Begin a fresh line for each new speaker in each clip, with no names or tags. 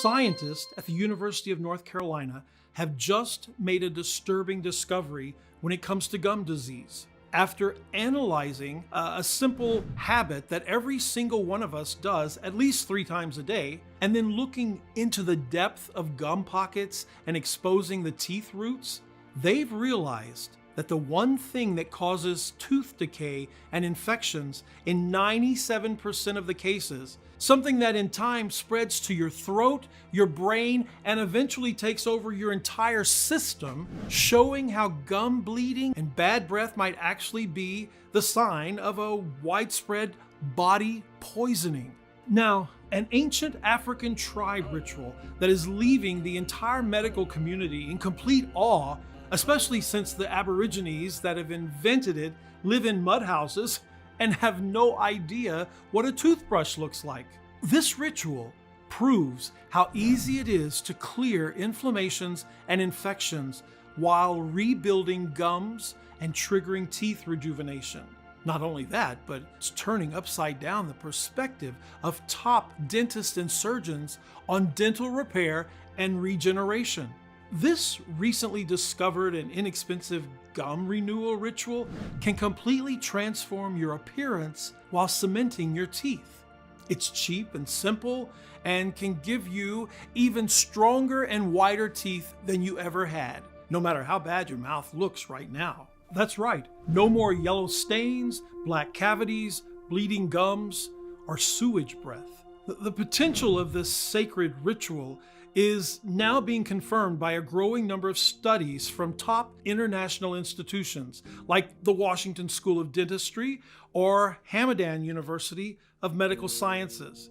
Scientists at the University of North Carolina have just made a disturbing discovery when it comes to gum disease. After analyzing a simple habit that every single one of us does at least 3 times a day, and then looking into the depth of gum pockets and exposing the teeth roots, they've realized that the one thing that causes tooth decay and infections in 97% of the cases, something that in time spreads to your throat, your brain, and eventually takes over your entire system, showing how gum bleeding and bad breath might actually be the sign of a widespread body poisoning. Now, an ancient African tribe ritual that is leaving the entire medical community in complete awe, especially since the Aborigines that have invented it live in mud houses and have no idea what a toothbrush looks like. This ritual proves how easy it is to clear inflammations and infections while rebuilding gums and triggering teeth rejuvenation. Not only that, but it's turning upside down the perspective of top dentists and surgeons on dental repair and regeneration. This recently discovered and inexpensive gum renewal ritual can completely transform your appearance while cementing your teeth. It's cheap and simple and can give you even stronger and whiter teeth than you ever had, no matter how bad your mouth looks right now. That's right, no more yellow stains, black cavities, bleeding gums, or sewage breath. The potential of this sacred ritual is now being confirmed by a growing number of studies from top international institutions like the Washington School of Dentistry or Hamadan University of Medical Sciences,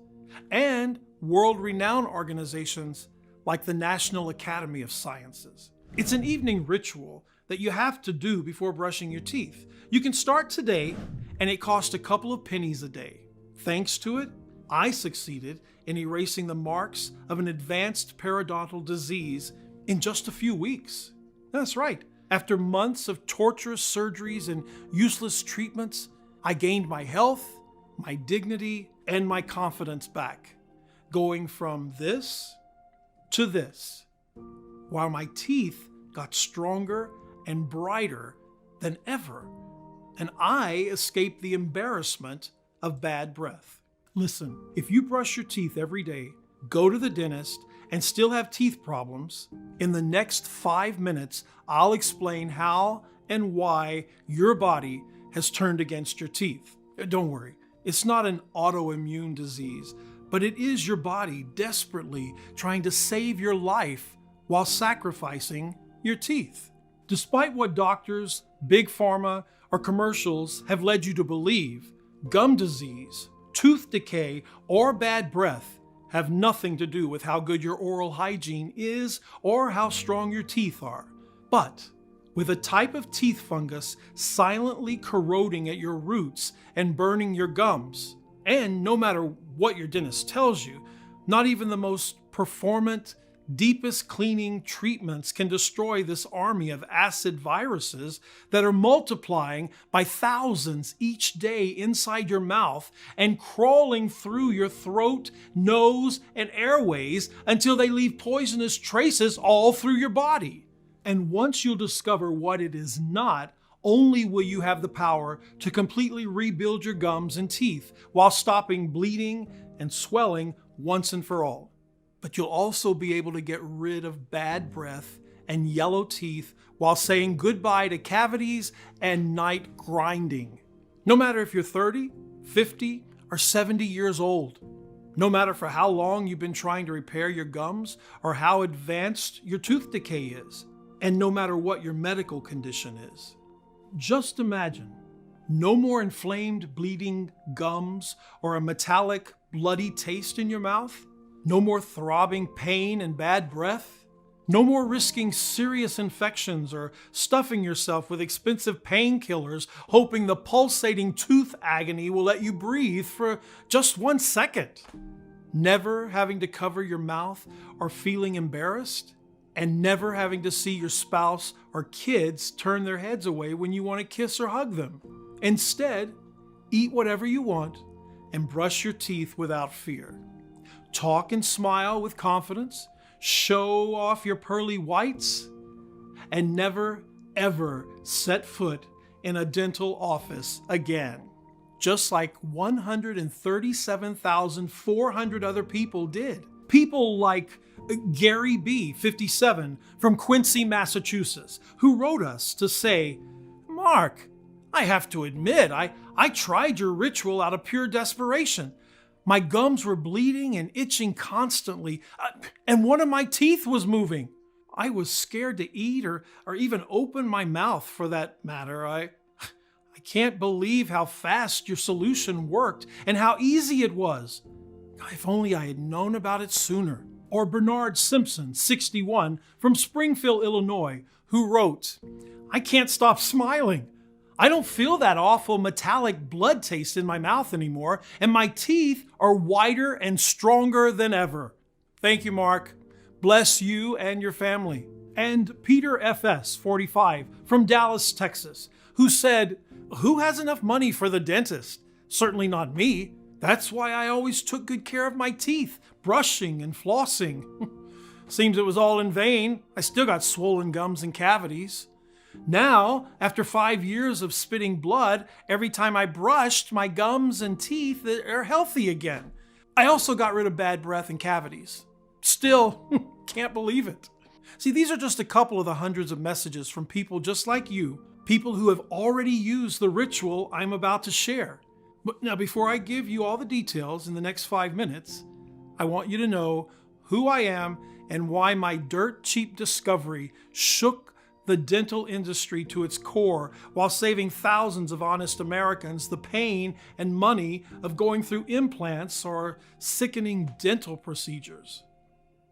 and world-renowned organizations like the National Academy of Sciences. It's an evening ritual that you have to do before brushing your teeth. You can start today, and it costs a couple of pennies a day. Thanks to it, I succeeded in erasing the marks of an advanced periodontal disease in just a few weeks. That's right. After months of torturous surgeries and useless treatments, I gained my health, my dignity, and my confidence back, going from this to this, while my teeth got stronger and brighter than ever, and I escaped the embarrassment of bad breath. Listen, if you brush your teeth every day, go to the dentist, and still have teeth problems, in the next 5 minutes, I'll explain how and why your body has turned against your teeth. Don't worry, it's not an autoimmune disease, but it is your body desperately trying to save your life while sacrificing your teeth. Despite what doctors, big pharma, or commercials have led you to believe, gum disease, tooth decay, or bad breath have nothing to do with how good your oral hygiene is or how strong your teeth are. But with a type of teeth fungus silently corroding at your roots and burning your gums, and no matter what your dentist tells you, not even the most performant, deepest cleaning treatments can destroy this army of acid viruses that are multiplying by thousands each day inside your mouth and crawling through your throat, nose, and airways until they leave poisonous traces all through your body. And once you'll discover what it is not, only will you have the power to completely rebuild your gums and teeth while stopping bleeding and swelling once and for all. But you'll also be able to get rid of bad breath and yellow teeth while saying goodbye to cavities and night grinding. No matter if you're 30, 50, or 70 years old. No matter for how long you've been trying to repair your gums or how advanced your tooth decay is. And no matter what your medical condition is. Just imagine, no more inflamed, bleeding gums or a metallic, bloody taste in your mouth. No more throbbing pain and bad breath. No more risking serious infections or stuffing yourself with expensive painkillers, hoping the pulsating tooth agony will let you breathe for just 1 second. Never having to cover your mouth or feeling embarrassed. And never having to see your spouse or kids turn their heads away when you want to kiss or hug them. Instead, eat whatever you want and brush your teeth without fear. talk and smile with confidence, show off your pearly whites, and never, ever set foot in a dental office again. Just like 137,400 other people did. People like Gary B., 57, from Quincy, Massachusetts, who wrote us to say, "Mark, I have to admit, I tried your ritual out of pure desperation. My gums were bleeding and itching constantly, and one of my teeth was moving. I was scared to eat or even open my mouth for that matter. I can't believe how fast your solution worked and how easy it was. If only I had known about it sooner." Or Bernard Simpson, 61, from Springfield, Illinois, who wrote, "I can't stop smiling. I don't feel that awful metallic blood taste in my mouth anymore, and my teeth are whiter and stronger than ever." Thank you, Mark. Bless you and your family. And Peter FS, 45, from Dallas, Texas, who said, "Who has enough money for the dentist? Certainly not me. That's why I always took good care of my teeth, brushing and flossing. Seems it was all in vain. I still got swollen gums and cavities. Now, after 5 years of spitting blood, every time I brushed, my gums and teeth are healthy again. I also got rid of bad breath and cavities. Still, can't believe it." See, these are just a couple of the hundreds of messages from people just like you, people who have already used the ritual I'm about to share. But now, before I give you all the details in the next 5 minutes, I want you to know who I am and why my dirt cheap discovery shook the dental industry to its core while saving thousands of honest Americans the pain and money of going through implants or sickening dental procedures.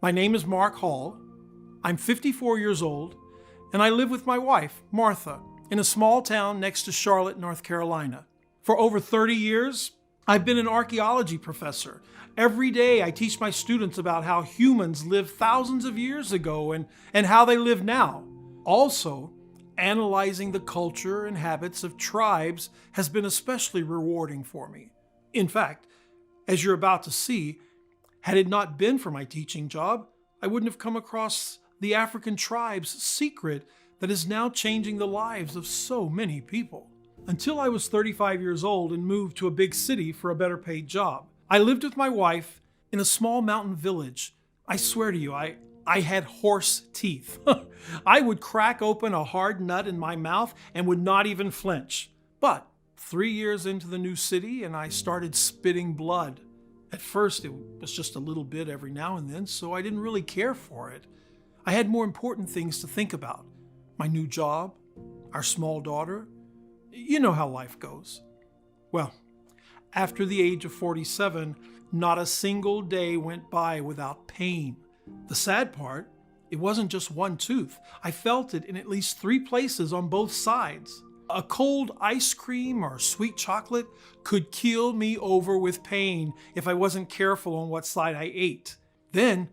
My name is Marc Hall. I'm 54 years old, and I live with my wife, Martha, in a small town next to Charlotte, North Carolina. For over 30 years, I've been an archaeology professor. Every day I teach my students about how humans lived thousands of years ago and how they live now. Also, analyzing the culture and habits of tribes has been especially rewarding for me. In fact, as you're about to see, had it not been for my teaching job, I wouldn't have come across the African tribe's secret that is now changing the lives of so many people. Until I was 35 years old and moved to a big city for a better paid job, I lived with my wife in a small mountain village. I swear to you, I had horse teeth. I would crack open a hard nut in my mouth and would not even flinch. But 3 years into the new city and I started spitting blood. At first, it was just a little bit every now and then, so I didn't really care for it. I had more important things to think about. My new job, our small daughter. You know how life goes. Well, after the age of 47, not a single day went by without pain. The sad part, it wasn't just one tooth. I felt it in at least 3 places on both sides. A cold ice cream or sweet chocolate could keel me over with pain if I wasn't careful on what side I ate. Then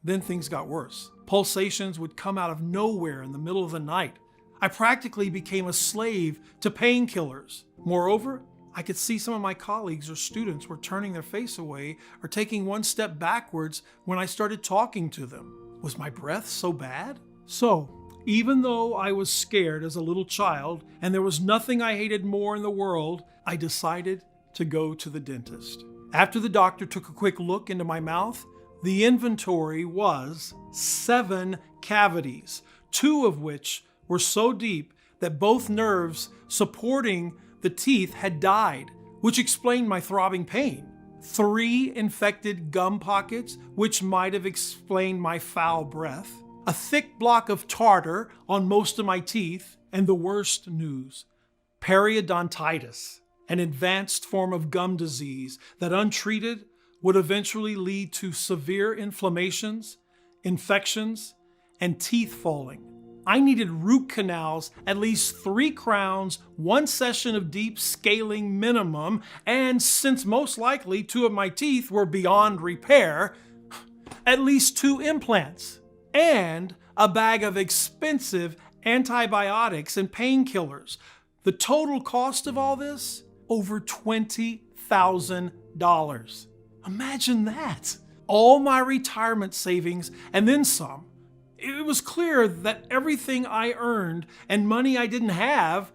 things got worse. Pulsations would come out of nowhere in the middle of the night. I practically became a slave to painkillers. Moreover, I could see some of my colleagues or students were turning their face away or taking one step backwards when I started talking to them. Was my breath so bad? So, even though I was scared as a little child and there was nothing I hated more in the world, I decided to go to the dentist. After the doctor took a quick look into my mouth, the inventory was 7 cavities, 2 of which were so deep that both nerves supporting the teeth had died, which explained my throbbing pain. 3 infected gum pockets, which might have explained my foul breath. A thick block of tartar on most of my teeth, and the worst news, periodontitis, an advanced form of gum disease that untreated would eventually lead to severe inflammations, infections, and teeth falling. I needed root canals, at least 3 crowns, 1 session of deep scaling minimum, and since most likely 2 of my teeth were beyond repair, at least 2 implants, and a bag of expensive antibiotics and painkillers. The total cost of all this? Over $20,000. Imagine that. all my retirement savings and then some. It was clear that everything I earned and money I didn't have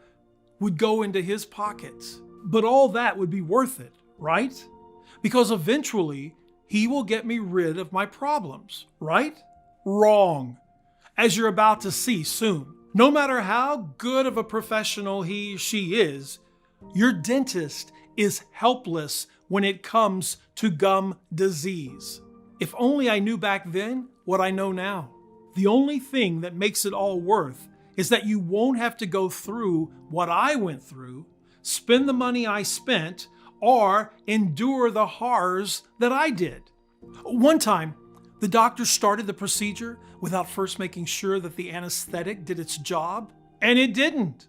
would go into his pockets. But all that would be worth it, right? Because eventually he will get me rid of my problems, right? Wrong. As you're about to see soon. No matter how good of a professional she is, your dentist is helpless when it comes to gum disease. If only I knew back then what I know now. The only thing that makes it all worth is that you won't have to go through what I went through, spend the money I spent, or endure the horrors that I did. One time, the doctor started the procedure without first making sure that the anesthetic did its job, and it didn't.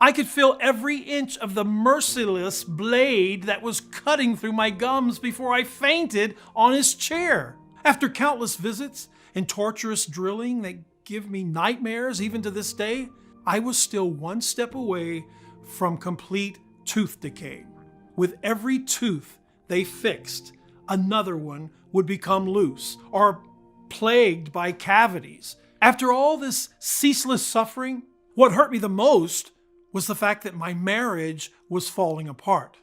I could feel every inch of the merciless blade that was cutting through my gums before I fainted on his chair. After countless visits and torturous drilling that give me nightmares even to this day, I was still one step away from complete tooth decay. With every tooth they fixed, another one would become loose or plagued by cavities. After all this ceaseless suffering, what hurt me the most was the fact that my marriage was falling apart.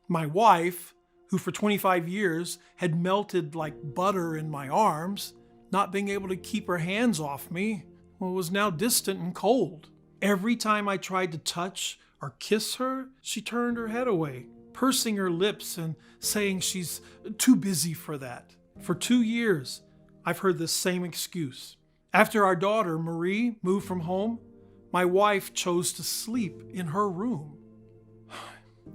My wife, who for 25 years had melted like butter in my arms, not being able to keep her hands off me, was now distant and cold. Every time I tried to touch or kiss her, she turned her head away, pursing her lips and saying she's too busy for that. For 2 years, I've heard this same excuse. After our daughter, Marie, moved from home, my wife chose to sleep in her room.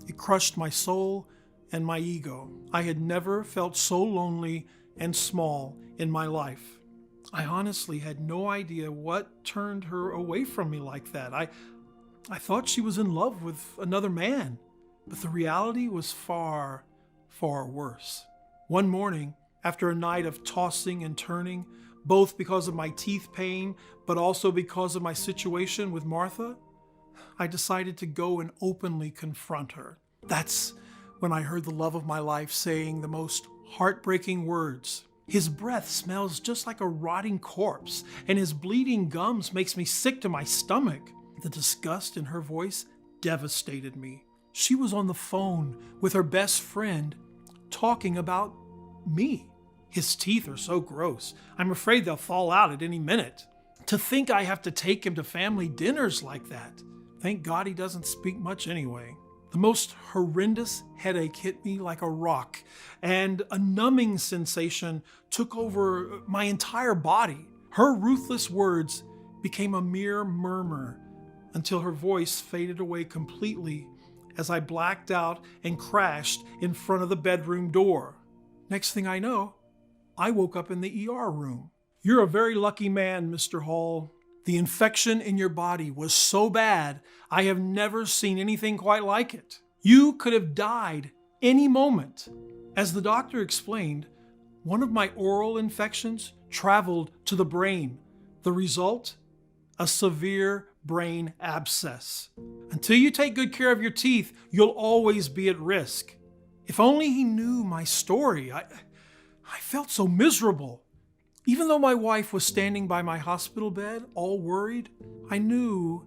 It crushed my soul and my ego. I had never felt so lonely and small in my life. I honestly had no idea what turned her away from me like that. I thought she was in love with another man, but the reality was far, far worse. One morning, after a night of tossing and turning, both because of my teeth pain, but also because of my situation with Martha, I decided to go and openly confront her. That's when I heard the love of my life saying the most heartbreaking words. His breath smells just like a rotting corpse, and his bleeding gums makes me sick to my stomach. The disgust in her voice devastated me. She was on the phone with her best friend talking about me. His teeth are so gross. I'm afraid they'll fall out at any minute. To think I have to take him to family dinners like that. Thank God he doesn't speak much anyway. The most horrendous headache hit me like a rock, and a numbing sensation took over my entire body. Her ruthless words became a mere murmur until her voice faded away completely as I blacked out and crashed in front of the bedroom door. Next thing I know, I woke up in the ER room. You're a very lucky man, Mr. Hall. The infection in your body was so bad, I have never seen anything quite like it. You could have died any moment. As the doctor explained, one of my oral infections traveled to the brain. The result? A severe brain abscess. Until you take good care of your teeth, you'll always be at risk. If only he knew my story. I felt so miserable. Even though my wife was standing by my hospital bed, all worried, I knew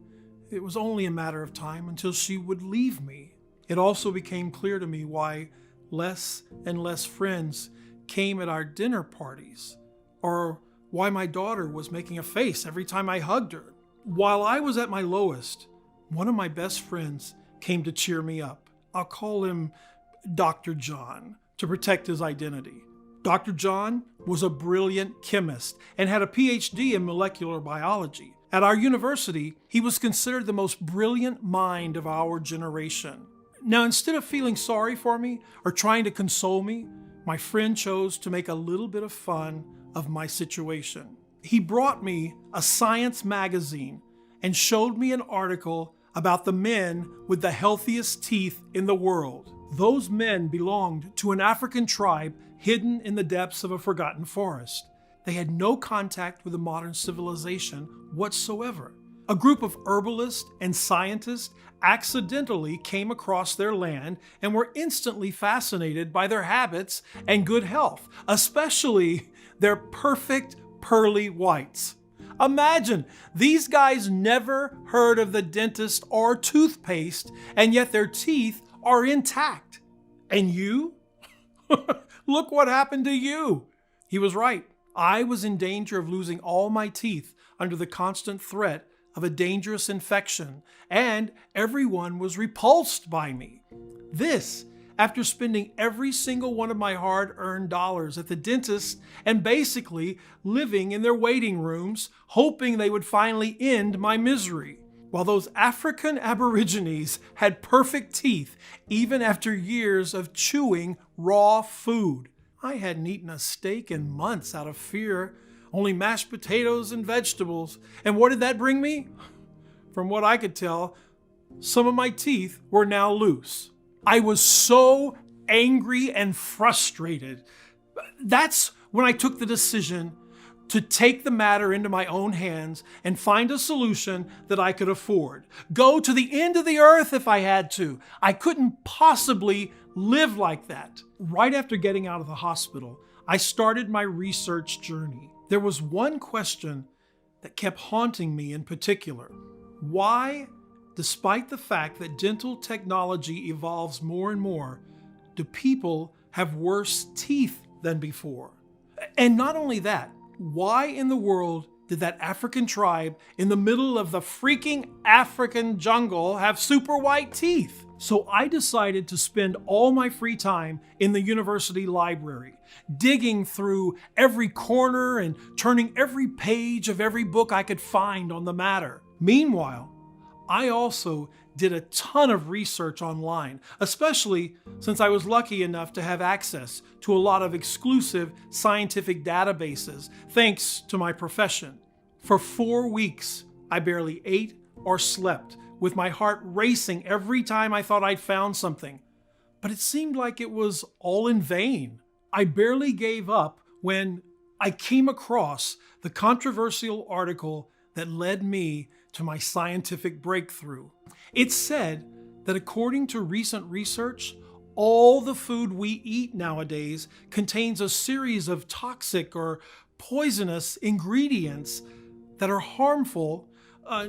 it was only a matter of time until she would leave me. It also became clear to me why less and less friends came at our dinner parties, or why my daughter was making a face every time I hugged her. While I was at my lowest, one of my best friends came to cheer me up. I'll call him Dr. John to protect his identity. Dr. John was a brilliant chemist and had a PhD in molecular biology. At our university, he was considered the most brilliant mind of our generation. Now, instead of feeling sorry for me or trying to console me, my friend chose to make a little bit of fun of my situation. He brought me a science magazine and showed me an article about the men with the healthiest teeth in the world. Those men belonged to an African tribe hidden in the depths of a forgotten forest. They had no contact with the modern civilization whatsoever. A group of herbalists and scientists accidentally came across their land and were instantly fascinated by their habits and good health, especially their perfect pearly whites. Imagine, these guys never heard of the dentist or toothpaste, and yet their teeth are intact. And you? Look what happened to you. He was right. I was in danger of losing all my teeth under the constant threat of a dangerous infection, and everyone was repulsed by me. This, after spending every single one of my hard-earned dollars at the dentist and basically living in their waiting rooms, hoping they would finally end my misery. While those African Aborigines had perfect teeth even after years of chewing raw food. I hadn't eaten a steak in months out of fear, only mashed potatoes and vegetables. And what did that bring me? From what I could tell, some of my teeth were now loose. I was so angry and frustrated. That's when I took the decision to take the matter into my own hands and find a solution that I could afford. Go to the end of the earth if I had to. I couldn't possibly live like that. Right after getting out of the hospital, I started my research journey. There was one question that kept haunting me in particular. Why, despite the fact that dental technology evolves more and more, do people have worse teeth than before? And not only that, why in the world did that African tribe in the middle of the freaking African jungle have super white teeth? So I decided to spend all my free time in the university library, digging through every corner and turning every page of every book I could find on the matter. Meanwhile, I also did a ton of research online, especially since I was lucky enough to have access to a lot of exclusive scientific databases, thanks to my profession. For 4 weeks, I barely ate or slept, with my heart racing every time I thought I'd found something. But it seemed like it was all in vain. I barely gave up when I came across the controversial article that led me to my scientific breakthrough. It said that according to recent research, all the food we eat nowadays contains a series of toxic or poisonous ingredients that are harmful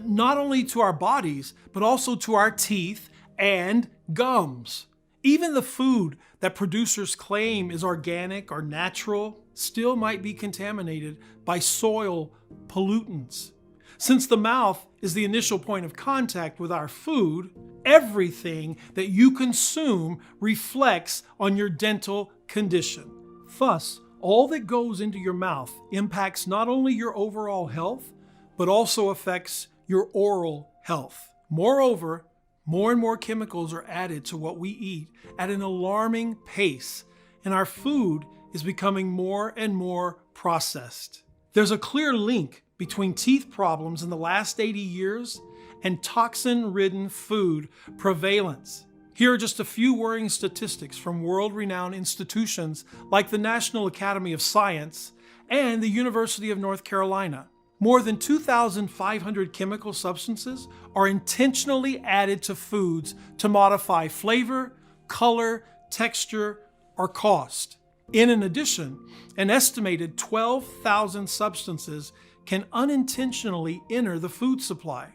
not only to our bodies, but also to our teeth and gums. Even the food that producers claim is organic or natural still might be contaminated by soil pollutants. Since the mouth is the initial point of contact with our food, everything that you consume reflects on your dental condition. Thus, all that goes into your mouth impacts not only your overall health, but also affects your oral health. Moreover, more and more chemicals are added to what we eat at an alarming pace, and our food is becoming more and more processed. There's a clear link between teeth problems in the last 80 years and toxin-ridden food prevalence. Here are just a few worrying statistics from world-renowned institutions like the National Academy of Science and the University of North Carolina. More than 2,500 chemical substances are intentionally added to foods to modify flavor, color, texture, or cost. In addition, an estimated 12,000 substances can unintentionally enter the food supply.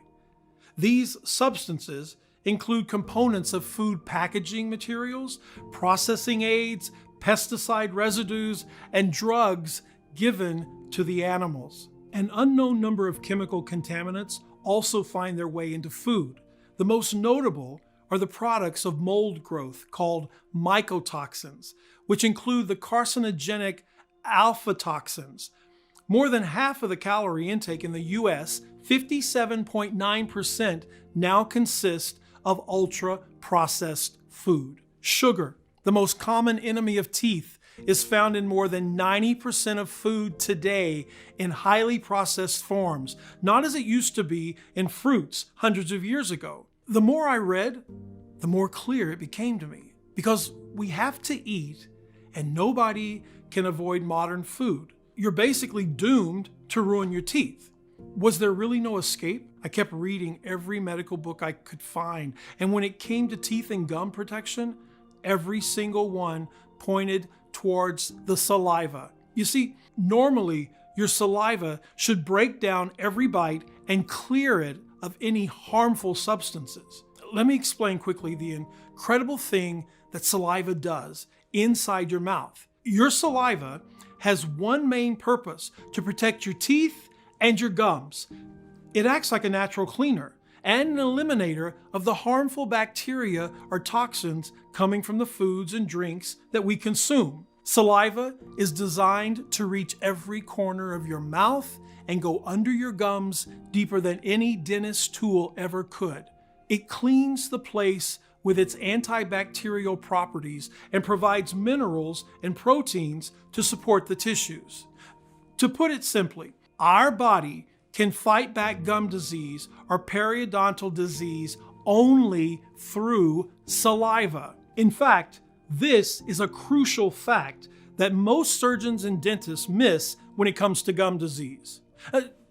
These substances include components of food packaging materials, processing aids, pesticide residues, and drugs given to the animals. An unknown number of chemical contaminants also find their way into food. The most notable are the products of mold growth called mycotoxins, which include the carcinogenic alpha toxins. More than half of the calorie intake in the US, 57.9%, now consist of ultra-processed food. Sugar, the most common enemy of teeth, is found in more than 90% of food today in highly processed forms, not as it used to be in fruits hundreds of years ago. The more I read, the more clear it became to me. Because we have to eat, and nobody can avoid modern food. You're basically doomed to ruin your teeth. Was there really no escape? I kept reading every medical book I could find, and when it came to teeth and gum protection, every single one pointed towards the saliva. You see, normally your saliva should break down every bite and clear it of any harmful substances. Let me explain quickly the incredible thing that saliva does inside your mouth. Your saliva has one main purpose: to protect your teeth and your gums. It acts like a natural cleaner and an eliminator of the harmful bacteria or toxins coming from the foods and drinks that we consume. Saliva is designed to reach every corner of your mouth and go under your gums deeper than any dentist tool ever could. It cleans the place with its antibacterial properties and provides minerals and proteins to support the tissues. To put it simply, our body can fight back gum disease or periodontal disease only through saliva. In fact, this is a crucial fact that most surgeons and dentists miss when it comes to gum disease.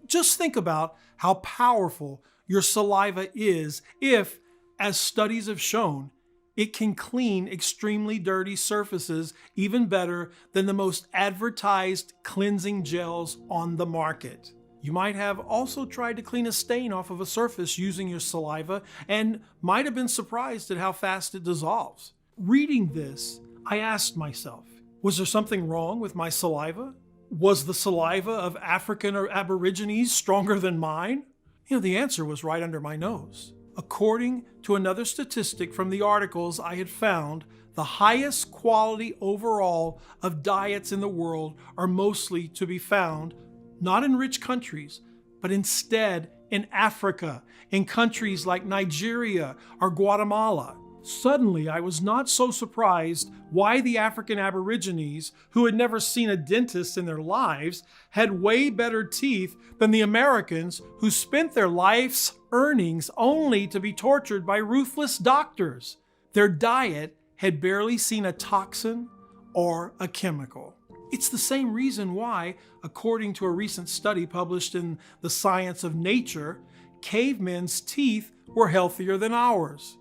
Just think about how powerful your saliva is if, as studies have shown, it can clean extremely dirty surfaces even better than the most advertised cleansing gels on the market. You might have also tried to clean a stain off of a surface using your saliva and might have been surprised at how fast it dissolves. Reading this, I asked myself, was there something wrong with my saliva? Was the saliva of African or Aborigines stronger than mine? The answer was right under my nose. According to another statistic from the articles I had found, the highest quality overall of diets in the world are mostly to be found not in rich countries, but instead in Africa, in countries like Nigeria or Guatemala. Suddenly, I was not so surprised why the African Aborigines, who had never seen a dentist in their lives, had way better teeth than the Americans, who spent their life's earnings only to be tortured by ruthless doctors. Their diet had barely seen a toxin or a chemical. It's the same reason why, according to a recent study published in the Science of Nature, cavemen's teeth were healthier than ours.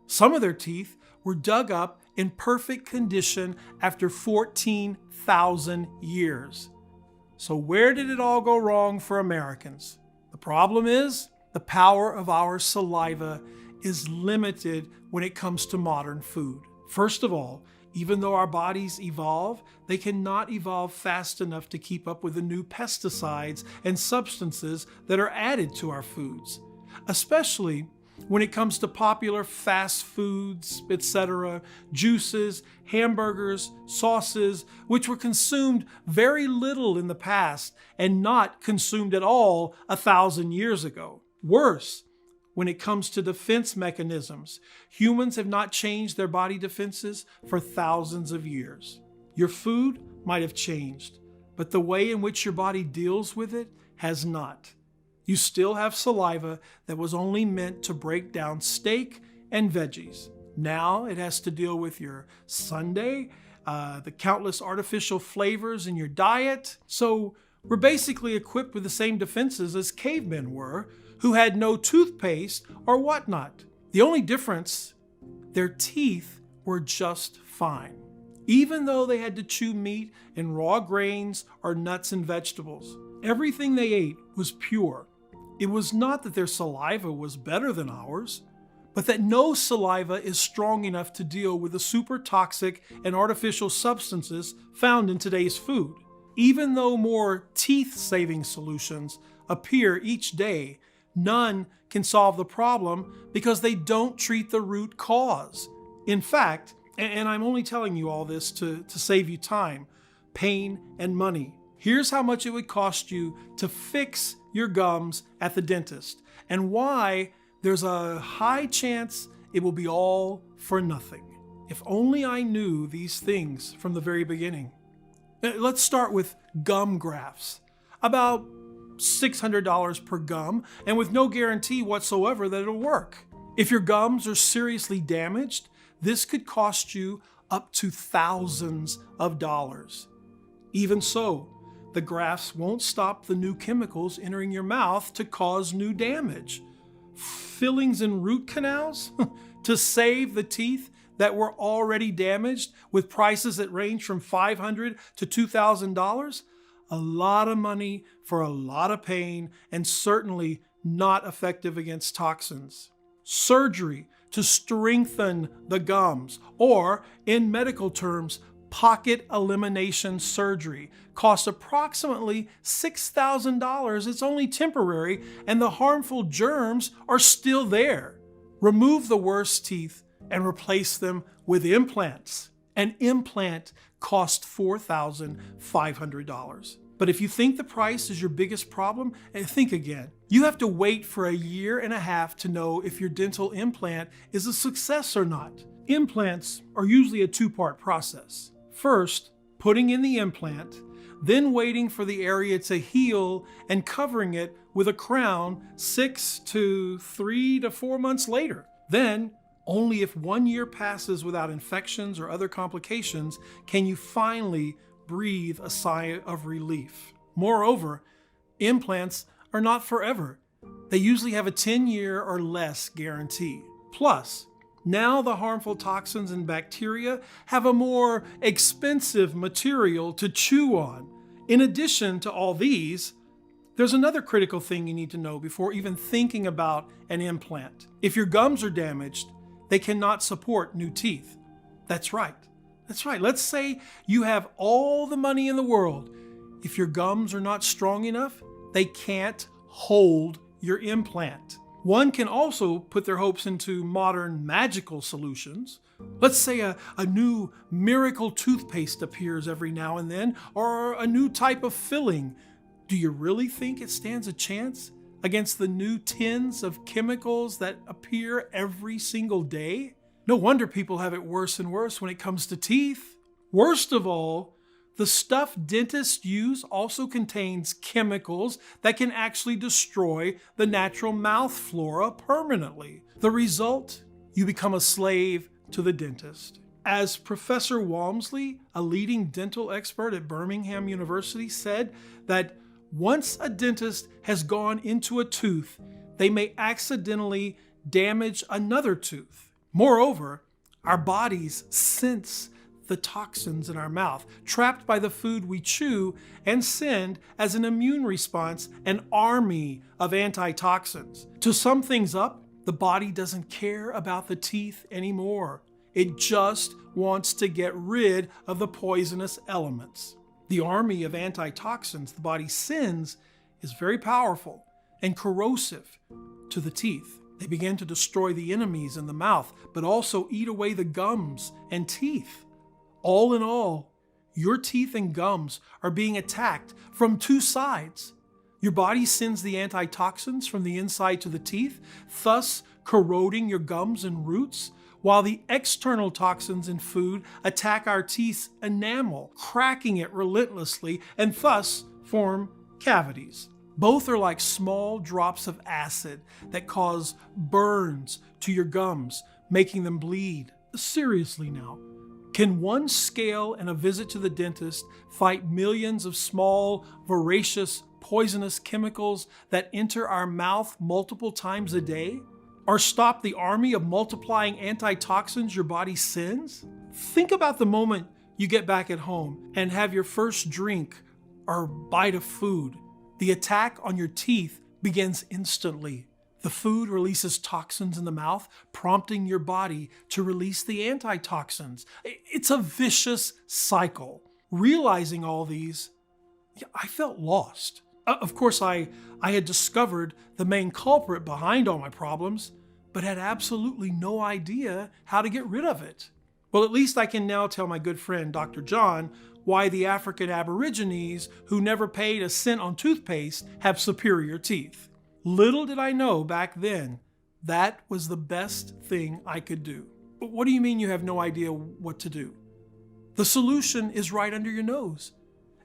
Some of their teeth were dug up in perfect condition after 14,000 years. So where did it all go wrong for Americans? The problem is, the power of our saliva is limited when it comes to modern food. First of all, even though our bodies evolve, they cannot evolve fast enough to keep up with the new pesticides and substances that are added to our foods, especially when it comes to popular fast foods, etc., juices, hamburgers, sauces, which were consumed very little in the past and not consumed at all 1,000 years ago. Worse, when it comes to defense mechanisms, humans have not changed their body defenses for thousands of years. Your food might have changed, but the way in which your body deals with it has not. You still have saliva that was only meant to break down steak and veggies. Now it has to deal with your sundae, the countless artificial flavors in your diet. So we're basically equipped with the same defenses as cavemen were, who had no toothpaste or whatnot. The only difference, their teeth were just fine, even though they had to chew meat and raw grains or nuts and vegetables. Everything they ate was pure. It was not that their saliva was better than ours, but that no saliva is strong enough to deal with the super toxic and artificial substances found in today's food. Even though more teeth-saving solutions appear each day, none can solve the problem because they don't treat the root cause. In fact, and I'm only telling you all this to save you time, pain, and money, here's how much it would cost you to fix your gums at the dentist, and why there's a high chance it will be all for nothing. If only I knew these things from the very beginning. Let's start with gum grafts. About $600 per gum, and with no guarantee whatsoever that it'll work. If your gums are seriously damaged, this could cost you up to thousands of dollars. Even so, the grafts won't stop the new chemicals entering your mouth to cause new damage. Fillings in root canals to save the teeth that were already damaged with prices that range from $500 to $2,000? A lot of money for a lot of pain, and certainly not effective against toxins. Surgery to strengthen the gums, or in medical terms, pocket elimination surgery, costs approximately $6,000. It's only temporary, and the harmful germs are still there. Remove the worst teeth and replace them with implants. An implant costs $4,500. But if you think the price is your biggest problem, think again. You have to wait for a year and a half to know if your dental implant is a success or not. Implants are usually a two-part process. First, putting in the implant, then waiting for the area to heal and covering it with a crown 3 to 4 months later. Then, only if 1 year passes without infections or other complications can you finally breathe a sigh of relief. Moreover, implants are not forever. They usually have a 10-year or less guarantee. Plus, now the harmful toxins and bacteria have a more expensive material to chew on. In addition to all these, there's another critical thing you need to know before even thinking about an implant. If your gums are damaged, they cannot support new teeth. That's right. Let's say you have all the money in the world. If your gums are not strong enough, they can't hold your implant. One can also put their hopes into modern magical solutions. Let's say a new miracle toothpaste appears every now and then, or a new type of filling. Do you really think it stands a chance against the new tins of chemicals that appear every single day? No wonder people have it worse and worse when it comes to teeth. Worst of all, the stuff dentists use also contains chemicals that can actually destroy the natural mouth flora permanently. The result? You become a slave to the dentist. As Professor Walmsley, a leading dental expert at Birmingham University, said that once a dentist has gone into a tooth, they may accidentally damage another tooth. Moreover, our bodies sense the toxins in our mouth, trapped by the food we chew, and send, as an immune response, an army of antitoxins. To sum things up, the body doesn't care about the teeth anymore. It just wants to get rid of the poisonous elements. The army of antitoxins the body sends is very powerful and corrosive to the teeth. They begin to destroy the enemies in the mouth, but also eat away the gums and teeth. All in all, your teeth and gums are being attacked from two sides. Your body sends the antitoxins from the inside to the teeth, thus corroding your gums and roots, while the external toxins in food attack our teeth's enamel, cracking it relentlessly, and thus form cavities. Both are like small drops of acid that cause burns to your gums, making them bleed. Seriously now, can one scale and a visit to the dentist fight millions of small, voracious, poisonous chemicals that enter our mouth multiple times a day? Or stop the army of multiplying antitoxins your body sends? Think about the moment you get back at home and have your first drink or bite of food. The attack on your teeth begins instantly. The food releases toxins in the mouth, prompting your body to release the antitoxins. It's a vicious cycle. Realizing all these, I felt lost. Of course, I had discovered the main culprit behind all my problems, but had absolutely no idea how to get rid of it. Well, at least I can now tell my good friend, Dr. John, why the African Aborigines who never paid a cent on toothpaste have superior teeth. Little did I know back then, that was the best thing I could do. But what do you mean you have no idea what to do? The solution is right under your nose,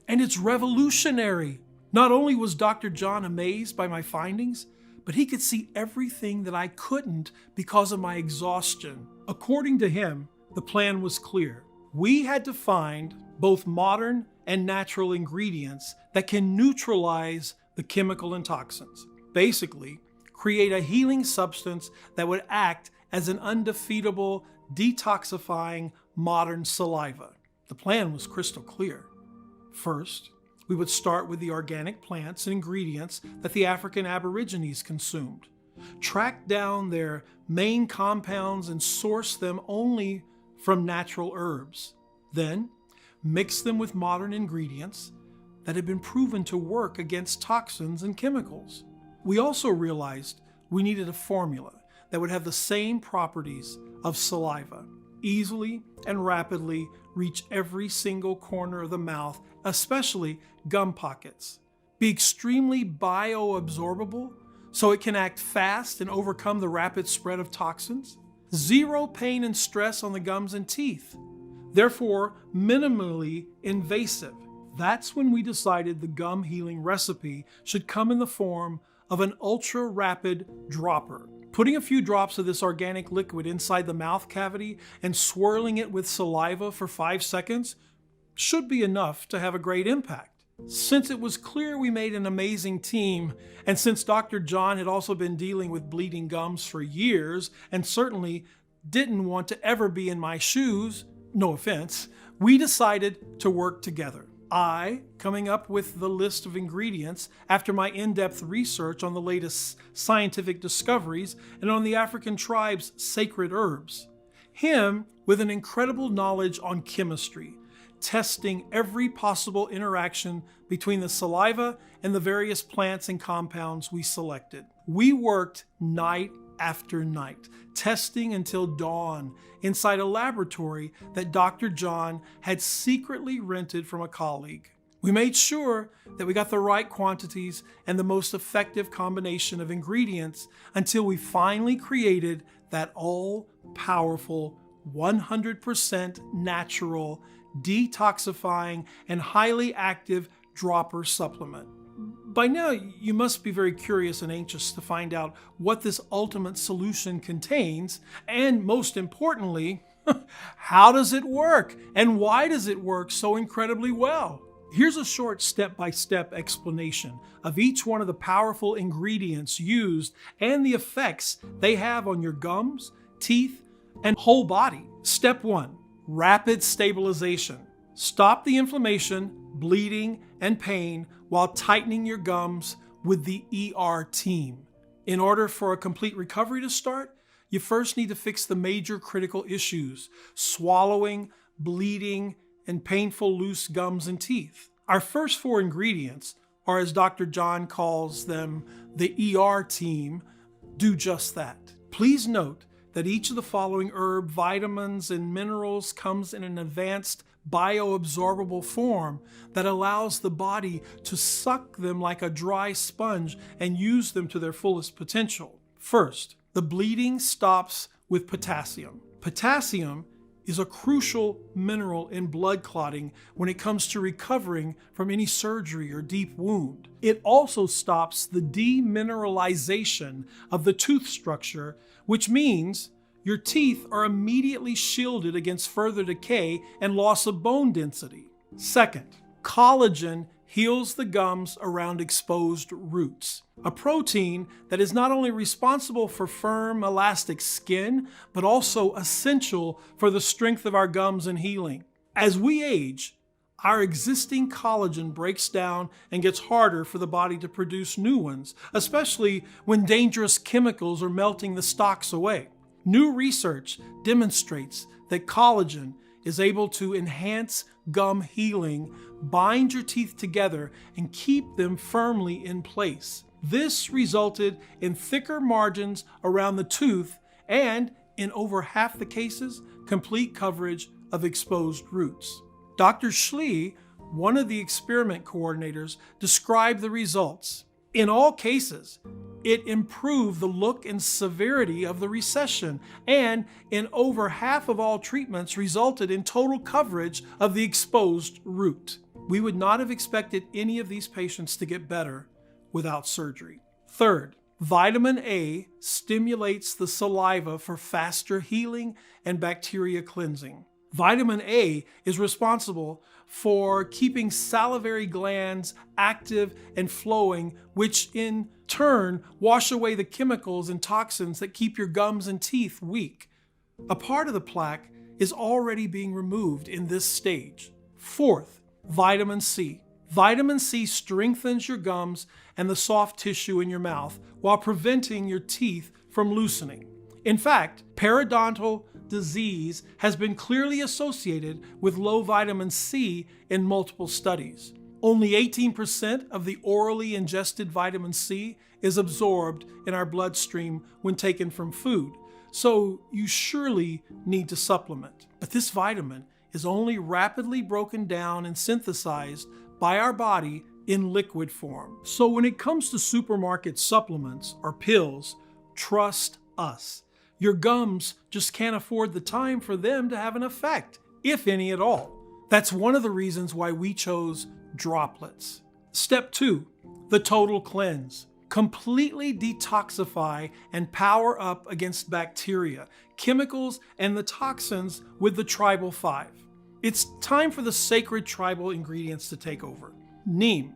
and it's revolutionary. Not only was Dr. John amazed by my findings, but he could see everything that I couldn't because of my exhaustion. According to him, the plan was clear. We had to find both modern and natural ingredients that can neutralize the chemical and toxins. Basically, create a healing substance that would act as an undefeatable, detoxifying modern saliva. The plan was crystal clear. First, we would start with the organic plants and ingredients that the African Aborigines consumed, track down their main compounds and source them only from natural herbs. Then, mix them with modern ingredients that had been proven to work against toxins and chemicals. We also realized we needed a formula that would have the same properties of saliva, easily and rapidly reach every single corner of the mouth, especially gum pockets. Be extremely bioabsorbable so it can act fast and overcome the rapid spread of toxins. Zero pain and stress on the gums and teeth. Therefore, minimally invasive. That's when we decided the gum healing recipe should come in the form of an ultra-rapid dropper. Putting a few drops of this organic liquid inside the mouth cavity and swirling it with saliva for 5 seconds should be enough to have a great impact. Since it was clear we made an amazing team, and since Dr. John had also been dealing with bleeding gums for years and certainly didn't want to ever be in my shoes, no offense, we decided to work together. I, coming up with the list of ingredients after my in-depth research on the latest scientific discoveries and on the African tribes' sacred herbs. Him with an incredible knowledge on chemistry, testing every possible interaction between the saliva and the various plants and compounds we selected. We worked night after night, testing until dawn inside a laboratory that Dr. John had secretly rented from a colleague. We made sure that we got the right quantities and the most effective combination of ingredients until we finally created that all-powerful, 100% natural, detoxifying, and highly active dropper supplement. By now, you must be very curious and anxious to find out what this ultimate solution contains, and most importantly, how does it work, and why does it work so incredibly well? Here's a short step-by-step explanation of each one of the powerful ingredients used and the effects they have on your gums, teeth, and whole body. Step 1, rapid stabilization. Stop the inflammation, bleeding, and pain while tightening your gums with the ER team. In order for a complete recovery to start, you first need to fix the major critical issues: swallowing, bleeding, and painful loose gums and teeth. Our first 4 ingredients, or as Dr. John calls them, the ER team, do just that. Please note that each of the following herb, vitamins, and minerals comes in an advanced bioabsorbable form that allows the body to suck them like a dry sponge and use them to their fullest potential. First, the bleeding stops with potassium. Potassium is a crucial mineral in blood clotting when it comes to recovering from any surgery or deep wound. It also stops the demineralization of the tooth structure, which means your teeth are immediately shielded against further decay and loss of bone density. Second, collagen heals the gums around exposed roots, a protein that is not only responsible for firm, elastic skin, but also essential for the strength of our gums and healing. As we age, our existing collagen breaks down and gets harder for the body to produce new ones, especially when dangerous chemicals are melting the stalks away. New research demonstrates that collagen is able to enhance gum healing, bind your teeth together, and keep them firmly in place. This resulted in thicker margins around the tooth and, in over half the cases, complete coverage of exposed roots. Dr. Schlee, one of the experiment coordinators, described the results. In all cases, it improved the look and severity of the recession, and in over half of all treatments resulted in total coverage of the exposed root. We would not have expected any of these patients to get better without surgery. Third, vitamin A stimulates the saliva for faster healing and bacteria cleansing. Vitamin A is responsible for keeping salivary glands active and flowing, which in turn wash away the chemicals and toxins that keep your gums and teeth weak. A part of the plaque is already being removed in this stage. Fourth, vitamin C. Vitamin C strengthens your gums and the soft tissue in your mouth while preventing your teeth from loosening. In fact, periodontal disease has been clearly associated with low vitamin C in multiple studies. Only 18% of the orally ingested vitamin C is absorbed in our bloodstream when taken from food, so you surely need to supplement. But this vitamin is only rapidly broken down and synthesized by our body in liquid form. So when it comes to supermarket supplements or pills, trust us. Your gums just can't afford the time for them to have an effect, if any at all. That's one of the reasons why we chose droplets. Step 2, the total cleanse. Completely detoxify and power up against bacteria, chemicals, and the toxins with the Tribal 5. It's time for the sacred tribal ingredients to take over. Neem,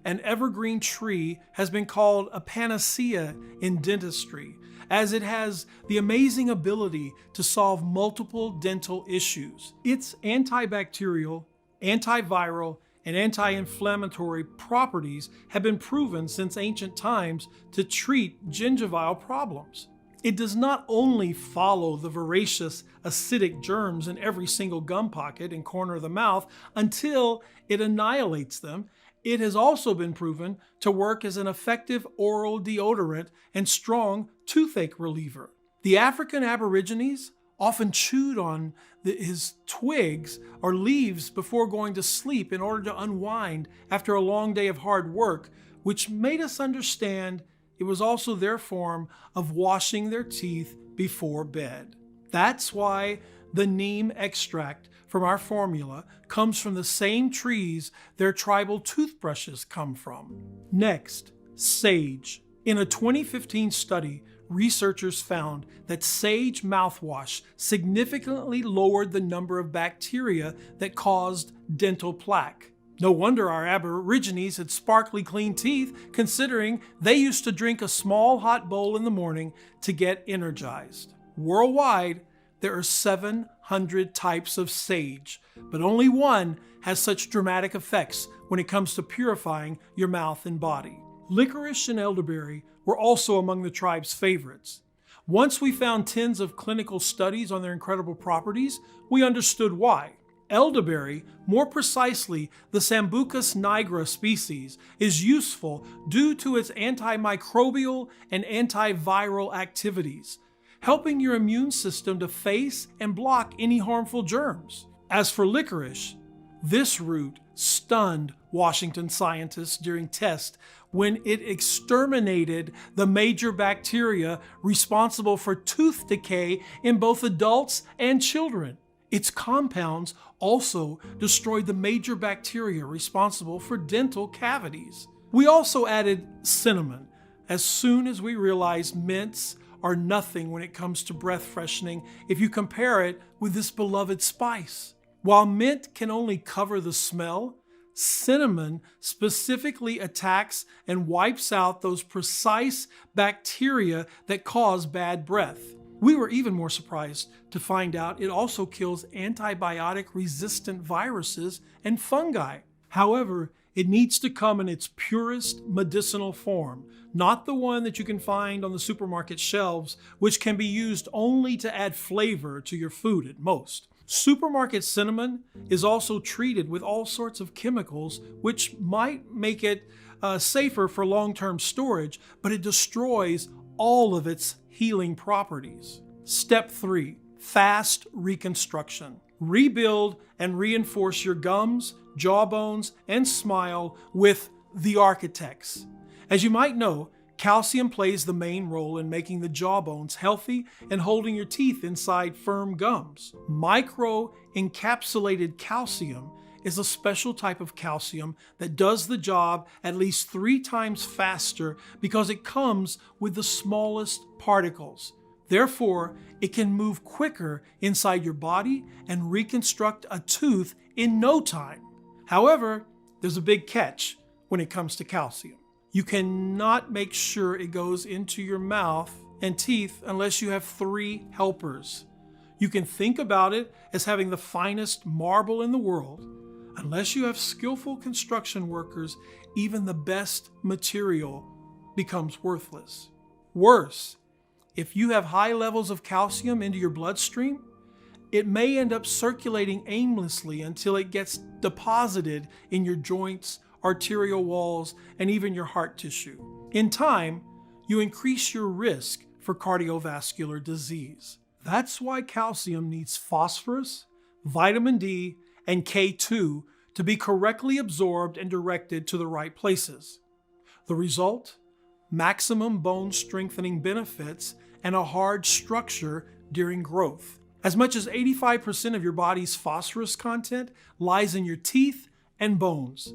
an evergreen tree, has been called a panacea in dentistry, as it has the amazing ability to solve multiple dental issues. Its antibacterial, antiviral, and anti-inflammatory properties have been proven since ancient times to treat gingival problems. It does not only follow the voracious acidic germs in every single gum pocket and corner of the mouth until it annihilates them, it has also been proven to work as an effective oral deodorant and strong toothache reliever. The African Aborigines often chewed on his twigs or leaves before going to sleep in order to unwind after a long day of hard work, which made us understand it was also their form of washing their teeth before bed. That's why the neem extract from our formula comes from the same trees their tribal toothbrushes come from. Next, sage. In a 2015 study, researchers found that sage mouthwash significantly lowered the number of bacteria that caused dental plaque. No wonder our Aborigines had sparkly clean teeth, considering they used to drink a small hot bowl in the morning to get energized. Worldwide, there are 700 types of sage, but only one has such dramatic effects when it comes to purifying your mouth and body. Licorice and elderberry were also among the tribe's favorites. Once we found tens of clinical studies on their incredible properties, we understood why. Elderberry, more precisely the Sambucus nigra species, is useful due to its antimicrobial and antiviral activities, helping your immune system to face and block any harmful germs. As for licorice, this root stunned Washington scientists during tests when it exterminated the major bacteria responsible for tooth decay in both adults and children. Its compounds also destroyed the major bacteria responsible for dental cavities. We also added cinnamon as soon as we realized mints are nothing when it comes to breath freshening if you compare it with this beloved spice. While mint can only cover the smell, cinnamon specifically attacks and wipes out those precise bacteria that cause bad breath. We were even more surprised to find out it also kills antibiotic-resistant viruses and fungi. However, it needs to come in its purest medicinal form, not the one that you can find on the supermarket shelves, which can be used only to add flavor to your food at most. Supermarket cinnamon is also treated with all sorts of chemicals, which might make it safer for long-term storage, but it destroys all of its healing properties. Step 3, fast reconstruction. Rebuild and reinforce your gums, jawbones, and smile with the architects. As you might know, calcium plays the main role in making the jawbones healthy and holding your teeth inside firm gums. Micro-encapsulated calcium is a special type of calcium that does the job at least 3 times faster because it comes with the smallest particles. Therefore, it can move quicker inside your body and reconstruct a tooth in no time. However, there's a big catch when it comes to calcium. You cannot make sure it goes into your mouth and teeth unless you have 3 helpers. You can think about it as having the finest marble in the world. Unless you have skillful construction workers, even the best material becomes worthless. Worse, if you have high levels of calcium into your bloodstream, it may end up circulating aimlessly until it gets deposited in your joints, arterial walls, and even your heart tissue. In time, you increase your risk for cardiovascular disease. That's why calcium needs phosphorus, vitamin D, and K2 to be correctly absorbed and directed to the right places. The result? Maximum bone strengthening benefits and a hard structure during growth. As much as 85% of your body's phosphorus content lies in your teeth and bones.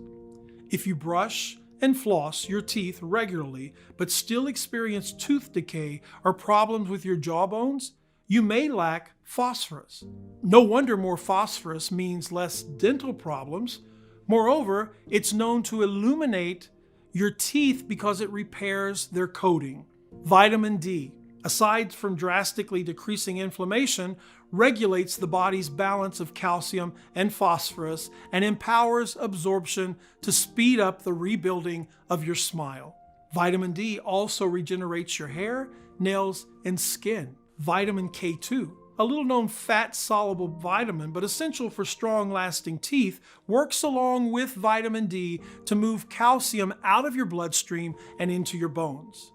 If you brush and floss your teeth regularly but still experience tooth decay or problems with your jawbones, you may lack phosphorus. No wonder more phosphorus means less dental problems. Moreover, it's known to illuminate your teeth because it repairs their coating. Vitamin D, aside from drastically decreasing inflammation, regulates the body's balance of calcium and phosphorus and empowers absorption to speed up the rebuilding of your smile. Vitamin D also regenerates your hair, nails, and skin. Vitamin K2, a little-known fat-soluble vitamin but essential for strong-lasting teeth, works along with vitamin D to move calcium out of your bloodstream and into your bones.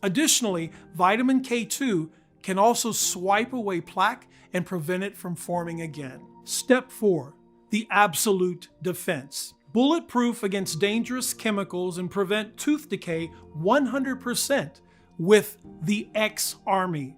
Additionally, vitamin K2 can also swipe away plaque and prevent it from forming again. Step 4. The absolute defense. Bulletproof against dangerous chemicals and prevent tooth decay 100% with the X-Army.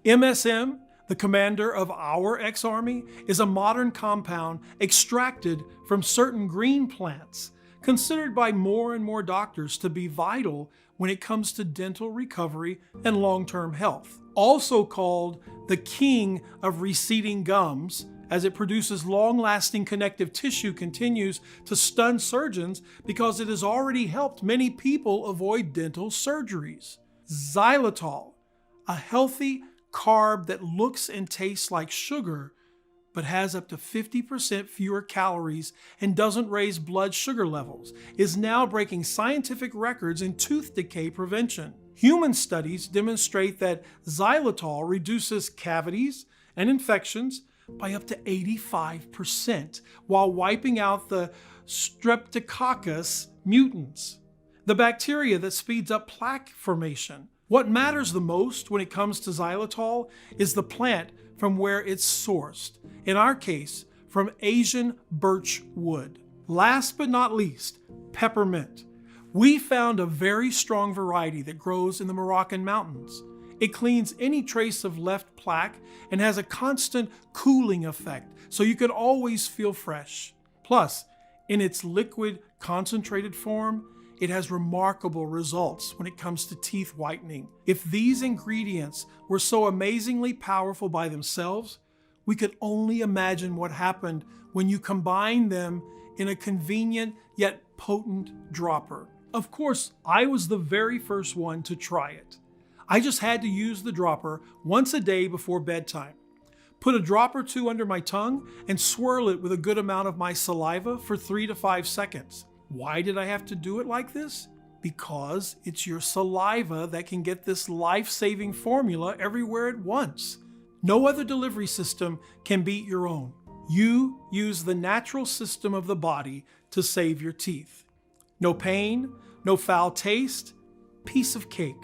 MSM, the commander of our X-Army, is a modern compound extracted from certain green plants, considered by more and more doctors to be vital when it comes to dental recovery and long-term health. Also called the king of receding gums, as it produces long-lasting connective tissue, continues to stun surgeons because it has already helped many people avoid dental surgeries. Xylitol, a healthy carb that looks and tastes like sugar, but has up to 50% fewer calories and doesn't raise blood sugar levels, is now breaking scientific records in tooth decay prevention. Human studies demonstrate that xylitol reduces cavities and infections by up to 85% while wiping out the Streptococcus mutans, the bacteria that speeds up plaque formation. What matters the most when it comes to xylitol is the plant from where it's sourced, in our case, from Asian birch wood. Last but not least, peppermint. We found a very strong variety that grows in the Moroccan mountains. It cleans any trace of left plaque and has a constant cooling effect, so you can always feel fresh. Plus, in its liquid concentrated form, it has remarkable results when it comes to teeth whitening. If these ingredients were so amazingly powerful by themselves, we could only imagine what happened when you combine them in a convenient yet potent dropper. Of course, I was the very first one to try it. I just had to use the dropper once a day before bedtime. Put a drop or two under my tongue and swirl it with a good amount of my saliva for 3 to 5 seconds. Why did I have to do it like this? Because it's your saliva that can get this life-saving formula everywhere at once. No other delivery system can beat your own. You use the natural system of the body to save your teeth. No pain, no foul taste, piece of cake.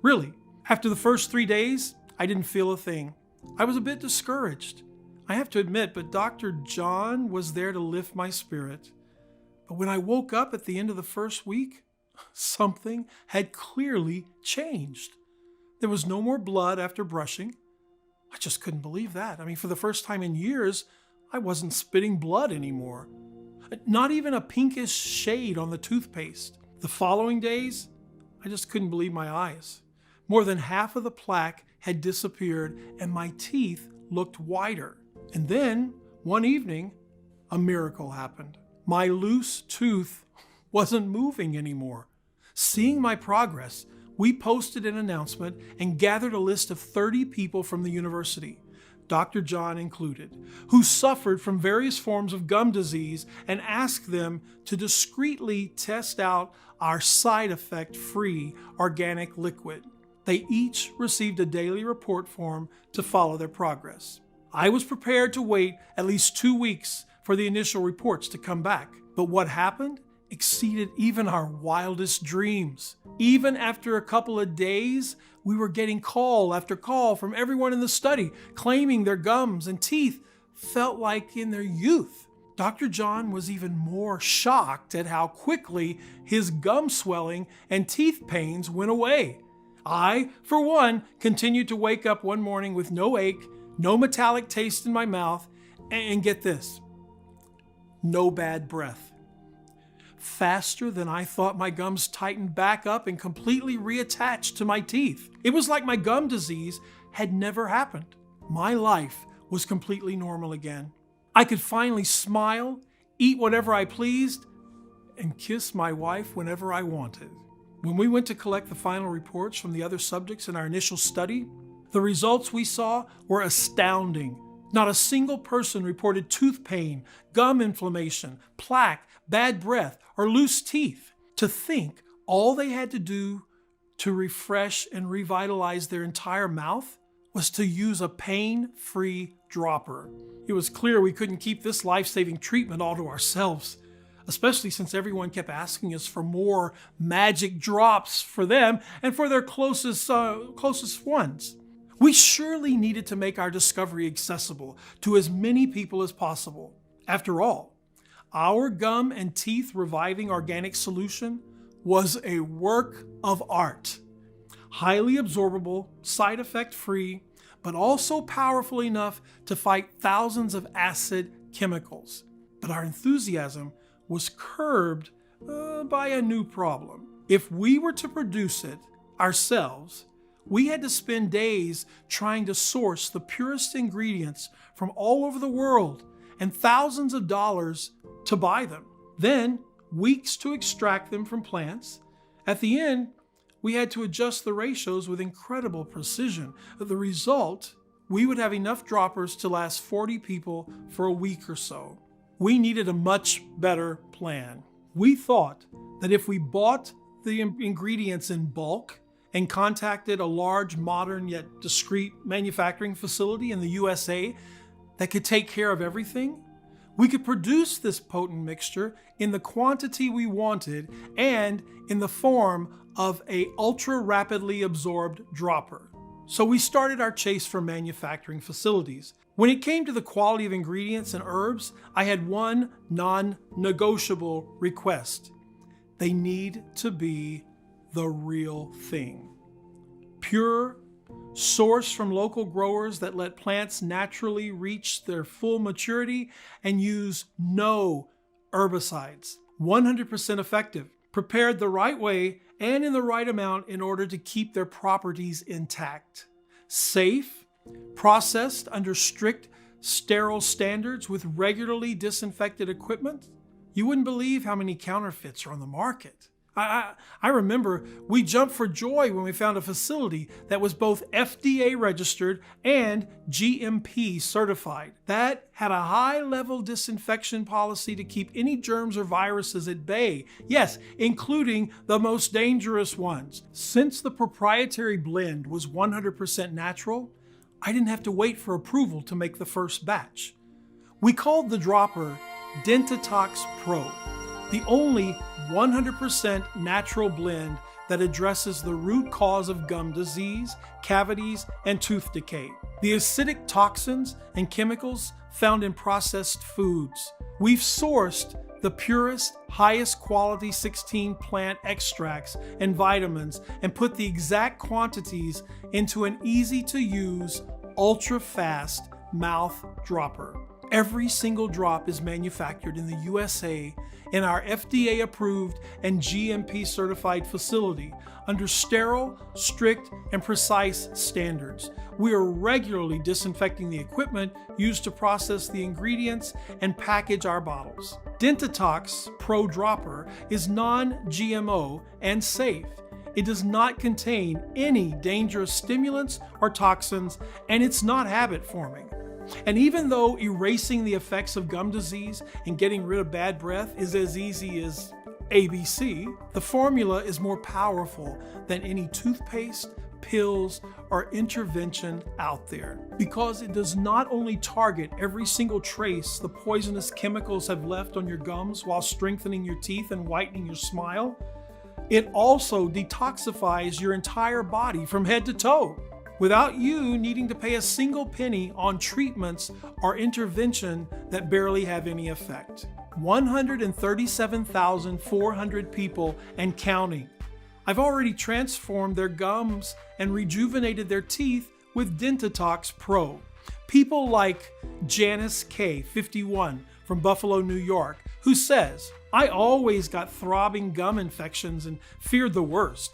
Really, after the first 3 days, I didn't feel a thing. I was a bit discouraged, I have to admit, but Dr. John was there to lift my spirit. But when I woke up at the end of the first week, something had clearly changed. There was no more blood after brushing. I just couldn't believe that. I mean, for the first time in years, I wasn't spitting blood anymore. Not even a pinkish shade on the toothpaste. The following days, I just couldn't believe my eyes. More than half of the plaque had disappeared and my teeth looked whiter. And then, one evening, a miracle happened. My loose tooth wasn't moving anymore. Seeing my progress, we posted an announcement and gathered a list of 30 people from the university, Dr. John included, who suffered from various forms of gum disease, and asked them to discreetly test out our side effect-free organic liquid. They each received a daily report form to follow their progress. I was prepared to wait at least 2 weeks for the initial reports to come back, but what happened exceeded even our wildest dreams. Even after a couple of days, we were getting call after call from everyone in the study claiming their gums and teeth felt like in their youth. Dr. John was even more shocked at how quickly his gum swelling and teeth pains went away. I, for one, continued to wake up one morning with no ache, no metallic taste in my mouth, and get this, no bad breath. Faster than I thought, my gums tightened back up and completely reattached to my teeth. It was like my gum disease had never happened. My life was completely normal again. I could finally smile, eat whatever I pleased, and kiss my wife whenever I wanted. When we went to collect the final reports from the other subjects in our initial study, the results we saw were astounding. Not a single person reported tooth pain, gum inflammation, plaque, bad breath, or loose teeth. To think all they had to do to refresh and revitalize their entire mouth was to use a pain-free dropper. It was clear we couldn't keep this life-saving treatment all to ourselves, especially since everyone kept asking us for more magic drops for them and for their closest ones. We surely needed to make our discovery accessible to as many people as possible. After all, our gum and teeth reviving organic solution was a work of art. Highly absorbable, side effect free, but also powerful enough to fight thousands of acid chemicals. But our enthusiasm was curbed by a new problem. If we were to produce it ourselves, we had to spend days trying to source the purest ingredients from all over the world and thousands of dollars to buy them. Then, weeks to extract them from plants. At the end, we had to adjust the ratios with incredible precision. The result, we would have enough droppers to last 40 people for a week or so. We needed a much better plan. We thought that if we bought the ingredients in bulk and contacted a large, modern yet discreet manufacturing facility in the USA that could take care of everything, we could produce this potent mixture in the quantity we wanted and in the form of an ultra-rapidly absorbed dropper. So we started our chase for manufacturing facilities. When it came to the quality of ingredients and herbs, I had one non-negotiable request. They need to be the real thing. Pure, sourced from local growers that let plants naturally reach their full maturity and use no herbicides. 100% effective, prepared the right way and in the right amount in order to keep their properties intact. Safe, processed under strict sterile standards with regularly disinfected equipment. You wouldn't believe how many counterfeits are on the market. I remember we jumped for joy when we found a facility that was both FDA registered and GMP certified. That had a high-level disinfection policy to keep any germs or viruses at bay. Yes, including the most dangerous ones. Since the proprietary blend was 100% natural, I didn't have to wait for approval to make the first batch. We called the dropper Dentitox Pro, the only 100% natural blend that addresses the root cause of gum disease, cavities, and tooth decay. The acidic toxins and chemicals found in processed foods. We've sourced the purest, highest quality 16 plant extracts and vitamins and put the exact quantities into an easy to use, ultra fast mouth dropper. Every single drop is manufactured in the USA in our FDA-approved and GMP-certified facility under sterile, strict, and precise standards. We are regularly disinfecting the equipment used to process the ingredients and package our bottles. Dentitox Pro Dropper is non-GMO and safe. It does not contain any dangerous stimulants or toxins, and it's not habit-forming. And even though erasing the effects of gum disease and getting rid of bad breath is as easy as ABC, the formula is more powerful than any toothpaste, pills, or intervention out there, because it does not only target every single trace the poisonous chemicals have left on your gums while strengthening your teeth and whitening your smile, it also detoxifies your entire body from head to toe, without you needing to pay a single penny on treatments or intervention that barely have any effect. 137,400 people and counting. I've already transformed their gums and rejuvenated their teeth with Dentitox Pro. People like Janice K, 51, from Buffalo, New York, who says, "I always got throbbing gum infections and feared the worst.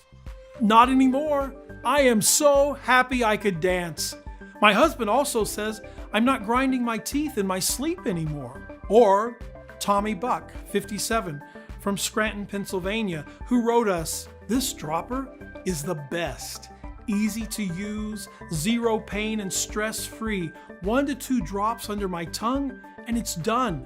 Not anymore. I am so happy I could dance." My husband also says, "I'm not grinding my teeth in my sleep anymore." Or Tommy Buck, 57, from Scranton, Pennsylvania, who wrote us, "This dropper is the best. Easy to use, zero pain and stress-free. 1 to 2 drops under my tongue and it's done.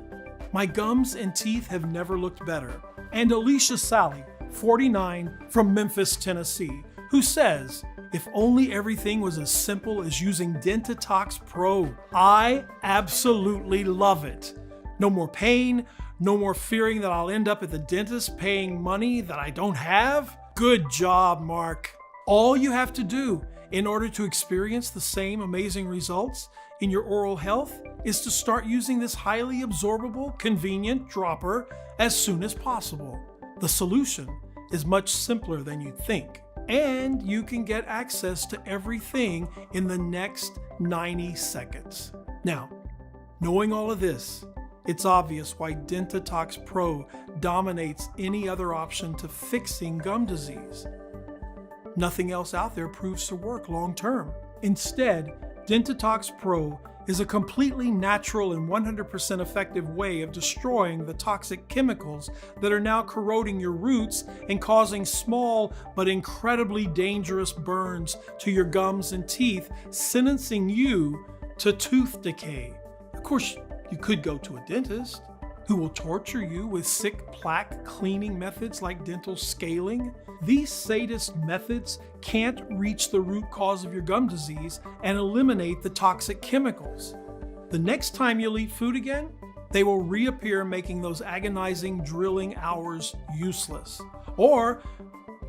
My gums and teeth have never looked better." And Alicia Sally, 49, from Memphis, Tennessee, who says, "If only everything was as simple as using Dentitox Pro. I absolutely love it. No more pain, no more fearing that I'll end up at the dentist paying money that I don't have." Good job, Mark. All you have to do in order to experience the same amazing results in your oral health is to start using this highly absorbable, convenient dropper as soon as possible. The solution is much simpler than you think, and you can get access to everything in the next 90 seconds. Now, knowing all of this, it's obvious why Dentitox Pro dominates any other option to fixing gum disease. Nothing else out there proves to work long term. Instead, Dentitox Pro is a completely natural and 100% effective way of destroying the toxic chemicals that are now corroding your roots and causing small but incredibly dangerous burns to your gums and teeth, sentencing you to tooth decay. Of course, you could go to a dentist who will torture you with sick plaque cleaning methods like dental scaling. These sadist methods can't reach the root cause of your gum disease and eliminate the toxic chemicals. The next time you'll eat food again, they will reappear, making those agonizing drilling hours useless. Or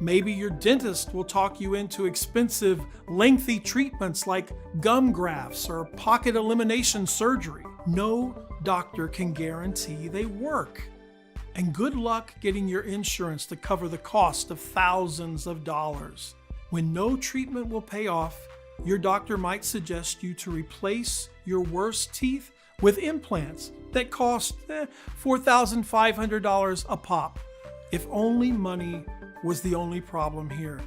maybe your dentist will talk you into expensive, lengthy treatments like gum grafts or pocket elimination surgery. No doctor can guarantee they work. And good luck getting your insurance to cover the cost of thousands of dollars. When no treatment will pay off, your doctor might suggest you to replace your worst teeth with implants that cost $4,500 a pop. If only money was the only problem here.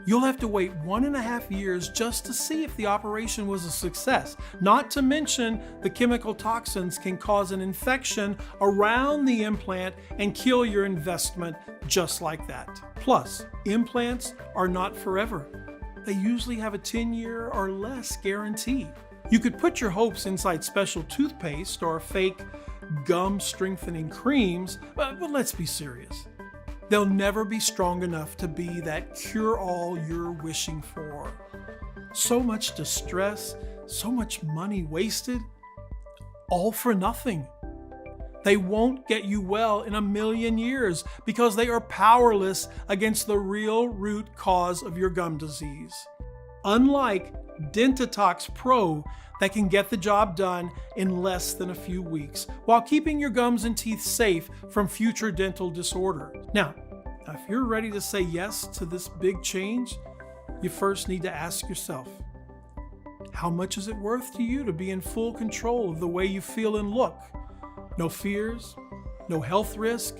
You'll have to wait 1.5 years just to see if the operation was a success. Not to mention, the chemical toxins can cause an infection around the implant and kill your investment just like that. Plus, implants are not forever. They usually have a 10-year or less guarantee. You could put your hopes inside special toothpaste or fake gum strengthening creams, but let's be serious. They'll never be strong enough to be that cure-all you're wishing for. So much distress, so much money wasted, all for nothing. They won't get you well in 1,000,000 years because they are powerless against the real root cause of your gum disease. Unlike Dentitox Pro, that can get the job done in less than a few weeks while keeping your gums and teeth safe from future dental disorder. Now, if you're ready to say yes to this big change, you first need to ask yourself, How much is it worth to you to be in full control of the way you feel and look? No fears, no health risk,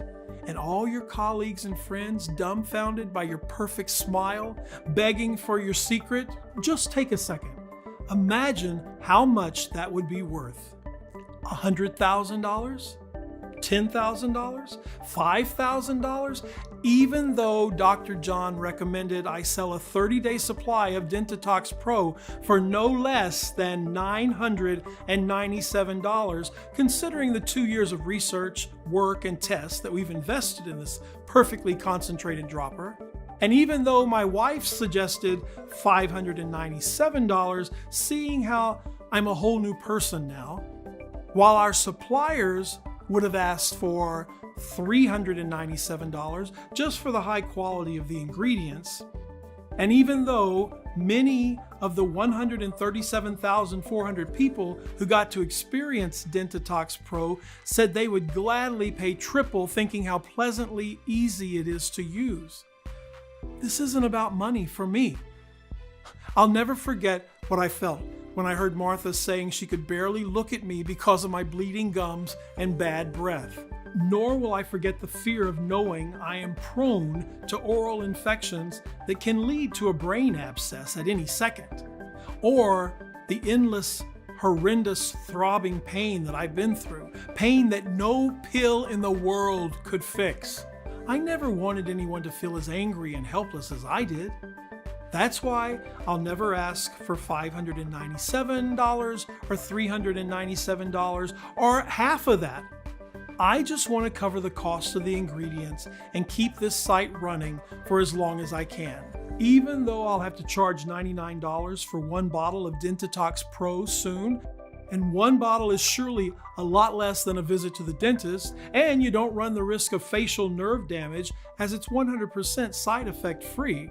and all your colleagues and friends dumbfounded by your perfect smile, begging for your secret? Just take a second. Imagine how much that would be worth. $100,000? $10,000? $5,000? Even though Dr. John recommended I sell a 30-day supply of Dentitox Pro for no less than $997, considering the 2 years of research, work, and tests that we've invested in this perfectly concentrated dropper. And even though my wife suggested $597, seeing how I'm a whole new person now, while our suppliers would have asked for $397 just for the high quality of the ingredients. And even though many of the 137,400 people who got to experience Dentitox Pro said they would gladly pay triple, thinking how pleasantly easy it is to use. This isn't about money for me. I'll never forget what I felt when I heard Martha saying she could barely look at me because of my bleeding gums and bad breath. Nor will I forget the fear of knowing I am prone to oral infections that can lead to a brain abscess at any second, or the endless, horrendous throbbing pain that I've been through, pain that no pill in the world could fix. I never wanted anyone to feel as angry and helpless as I did. That's why I'll never ask for $597 or $397 or half of that. I just want to cover the cost of the ingredients and keep this site running for as long as I can. Even though I'll have to charge $99 for one bottle of Dentitox Pro soon, and one bottle is surely a lot less than a visit to the dentist, and you don't run the risk of facial nerve damage as it's 100% side effect free.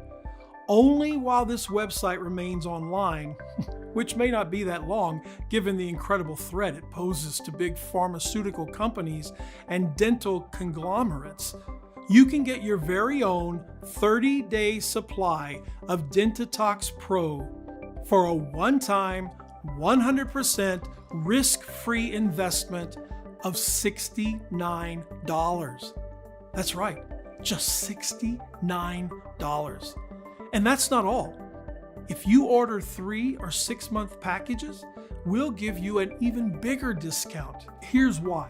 Only while this website remains online, which may not be that long given the incredible threat it poses to big pharmaceutical companies and dental conglomerates, you can get your very own 30-day supply of Dentitox Pro for a one-time, 100% risk-free investment of $69. That's right, just $69. And that's not all. If you order 3 or 6 month packages, we'll give you an even bigger discount. Here's why.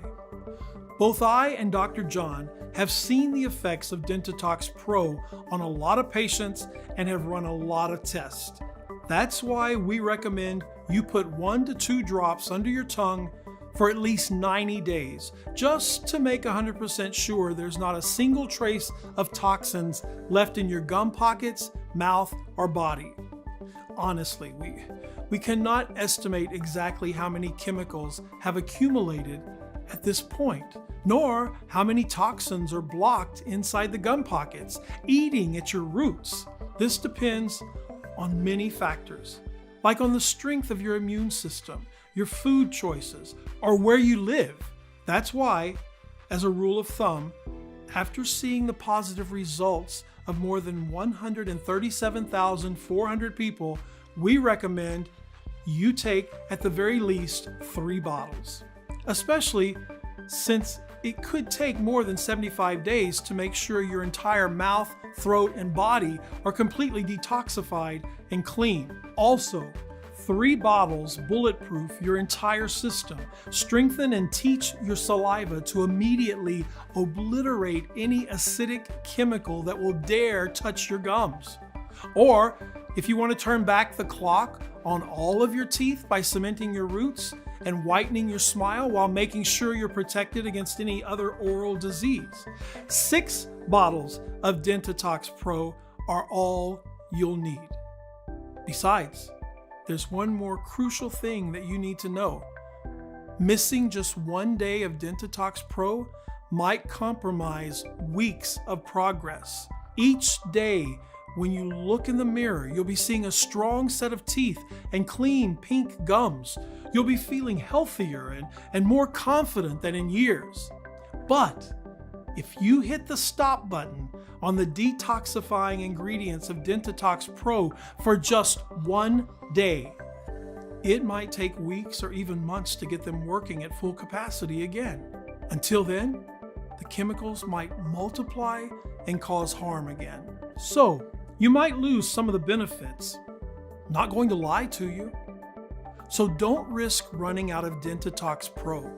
Both I and Dr. John have seen the effects of Dentitox Pro on a lot of patients and have run a lot of tests. That's why we recommend you put 1 to 2 drops under your tongue for at least 90 days, just to make 100% sure there's not a single trace of toxins left in your gum pockets, mouth, or body. Honestly, we cannot estimate exactly how many chemicals have accumulated at this point, nor how many toxins are blocked inside the gum pockets, eating at your roots. This depends on many factors, like on the strength of your immune system, your food choices, or where you live. That's why, as a rule of thumb, after seeing the positive results of more than 137,400 people, we recommend you take at the very least 3 bottles, especially since it could take more than 75 days to make sure your entire mouth, throat, and body are completely detoxified and clean. Also, 3 bottles bulletproof your entire system, strengthen and teach your saliva to immediately obliterate any acidic chemical that will dare touch your gums. Or, if you want to turn back the clock on all of your teeth by cementing your roots and whitening your smile while making sure you're protected against any other oral disease, 6 bottles of Dentitox Pro are all you'll need. Besides, there's one more crucial thing that you need to know. Missing just 1 day of Dentitox Pro might compromise weeks of progress. Each day, when you look in the mirror, you'll be seeing a strong set of teeth and clean pink gums. You'll be feeling healthier and more confident than in years. But if you hit the stop button on the detoxifying ingredients of Dentitox Pro for just 1 day, it might take weeks or even months to get them working at full capacity again. Until then, the chemicals might multiply and cause harm again. So, you might lose some of the benefits. Not going to lie to you. So don't risk running out of Dentitox Pro.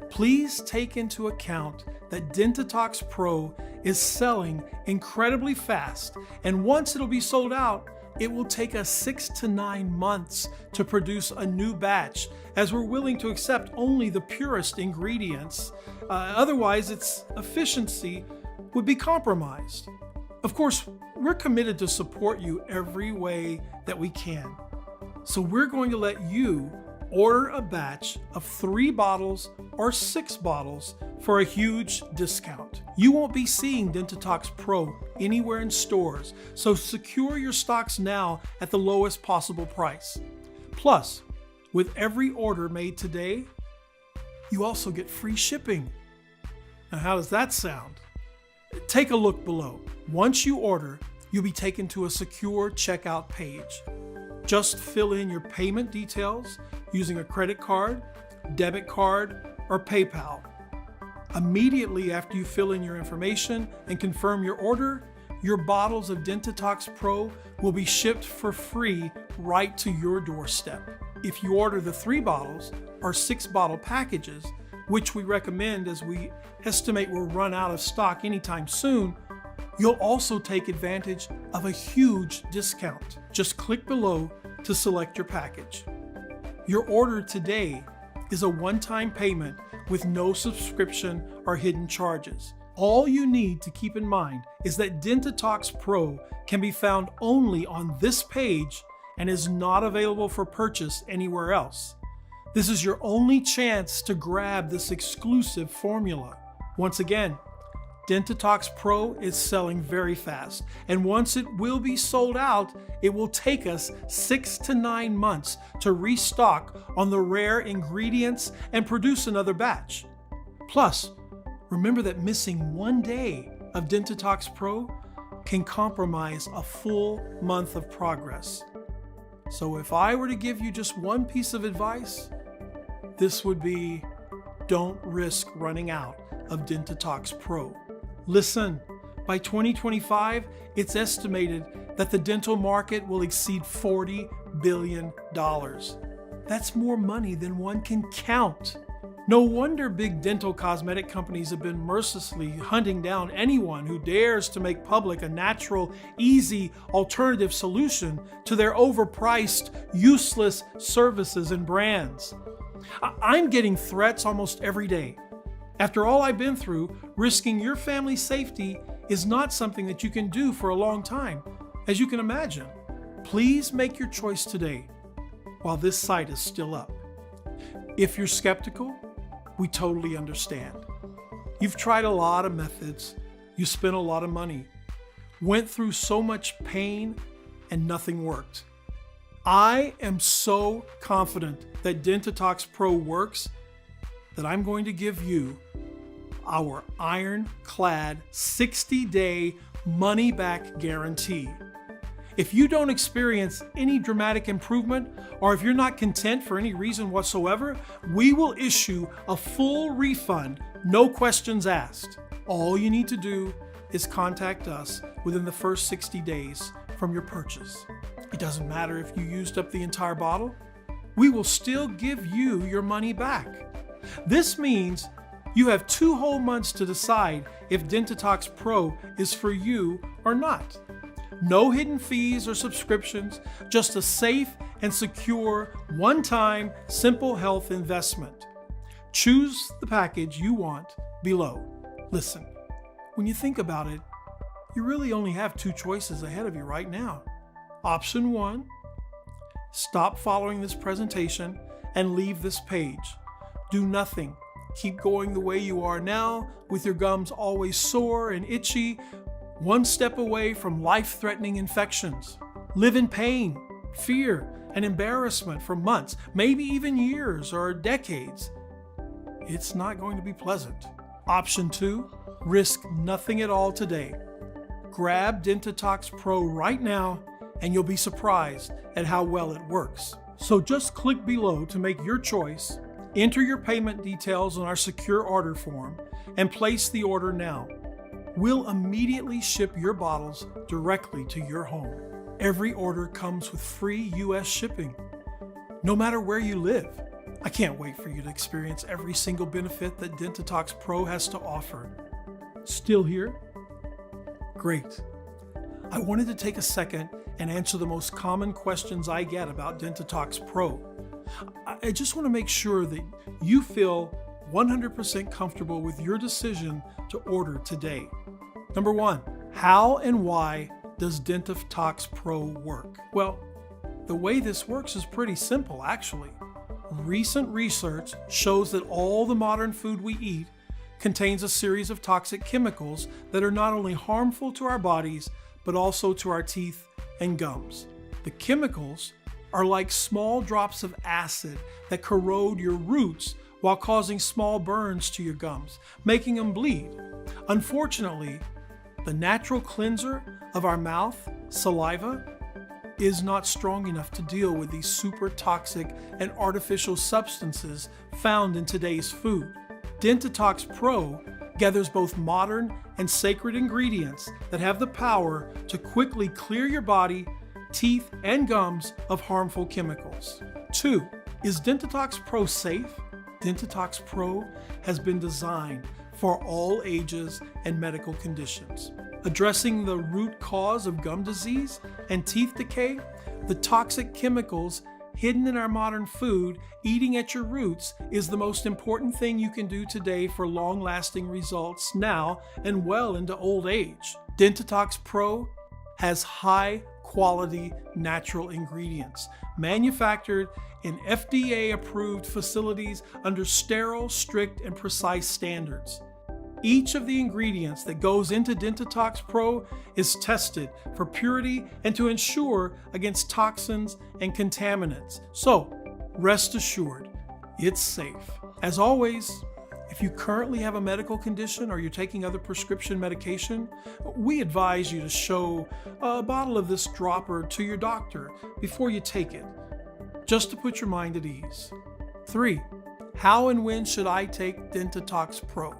Please take into account that Dentitox Pro is selling incredibly fast, and once it'll be sold out, it will take us 6 to 9 months to produce a new batch, as we're willing to accept only the purest ingredients. Otherwise, its efficiency would be compromised. Of course, we're committed to support you every way that we can. So we're going to let you order a batch of 3 bottles or 6 bottles for a huge discount. You won't be seeing Dentitox Pro anywhere in stores, so secure your stocks now at the lowest possible price. Plus, with every order made today, you also get free shipping. Now, how does that sound? Take a look below. Once you order, you'll be taken to a secure checkout page. Just fill in your payment details using a credit card, debit card, or PayPal. Immediately after you fill in your information and confirm your order, your bottles of Dentitox Pro will be shipped for free right to your doorstep. If you order the 3 bottles or 6 bottle packages, which we recommend as we estimate we'll run out of stock anytime soon, you'll also take advantage of a huge discount. Just click below to select your package. Your order today is a one-time payment with no subscription or hidden charges. All you need to keep in mind is that Dentitox Pro can be found only on this page and is not available for purchase anywhere else. This is your only chance to grab this exclusive formula. Once again, Dentitox Pro is selling very fast, and once it will be sold out, it will take us 6 to 9 months to restock on the rare ingredients and produce another batch. Plus, remember that missing 1 day of Dentitox Pro can compromise a full month of progress. So if I were to give you just one piece of advice, this would be, don't risk running out of Dentitox Pro. Listen, by 2025, it's estimated that the dental market will exceed $40 billion. That's more money than one can count. No wonder big dental cosmetic companies have been mercilessly hunting down anyone who dares to make public a natural, easy alternative solution to their overpriced, useless services and brands. I'm getting threats almost every day. After all I've been through, risking your family's safety is not something that you can do for a long time, as you can imagine. Please make your choice today while this site is still up. If you're skeptical, we totally understand. You've tried a lot of methods, you spent a lot of money, went through so much pain, and nothing worked. I am so confident that Dentitox Pro works that I'm going to give you our ironclad 60-day money-back guarantee. If you don't experience any dramatic improvement, or if you're not content for any reason whatsoever, we will issue a full refund, no questions asked. All you need to do is contact us within the first 60 days from your purchase. It doesn't matter if you used up the entire bottle, we will still give you your money back. This means you have 2 whole months to decide if Dentitox Pro is for you or not. No hidden fees or subscriptions, just a safe and secure, one-time, simple health investment. Choose the package you want below. Listen, when you think about it, you really only have 2 choices ahead of you right now. Option 1, stop following this presentation and leave this page. Do nothing. Keep going the way you are now, with your gums always sore and itchy, one step away from life-threatening infections. Live in pain, fear, and embarrassment for months, maybe even years or decades. It's not going to be pleasant. Option 2, risk nothing at all today. Grab Dentitox Pro right now, and you'll be surprised at how well it works. So just click below to make your choice, enter your payment details on our secure order form, and place the order now. We'll immediately ship your bottles directly to your home. Every order comes with free US shipping, no matter where you live. I can't wait for you to experience every single benefit that Dentitox Pro has to offer. Still here? Great. I wanted to take a second and answer the most common questions I get about Dentitox Pro. I just want to make sure that you feel 100% comfortable with your decision to order today. Number 1, how and why does Dentitox Pro work? Well, the way this works is pretty simple, actually. Recent research shows that all the modern food we eat contains a series of toxic chemicals that are not only harmful to our bodies, but also to our teeth and gums. The chemicals are like small drops of acid that corrode your roots while causing small burns to your gums, making them bleed. Unfortunately, the natural cleanser of our mouth, saliva, is not strong enough to deal with these super toxic and artificial substances found in today's food. Dentitox Pro gathers both modern and sacred ingredients that have the power to quickly clear your body, teeth, and gums of harmful chemicals. 2. Is Dentitox Pro safe? Dentitox Pro has been designed for all ages and medical conditions. Addressing the root cause of gum disease and teeth decay, the toxic chemicals hidden in our modern food, eating at your roots is the most important thing you can do today for long-lasting results now and well into old age. Dentitox Pro has high-quality natural ingredients manufactured in FDA-approved facilities under sterile, strict, and precise standards. Each of the ingredients that goes into Dentitox Pro is tested for purity and to ensure against toxins and contaminants. So, rest assured, it's safe. As always, if you currently have a medical condition or you're taking other prescription medication, we advise you to show a bottle of this dropper to your doctor before you take it, just to put your mind at ease. 3. How and when should I take Dentitox Pro?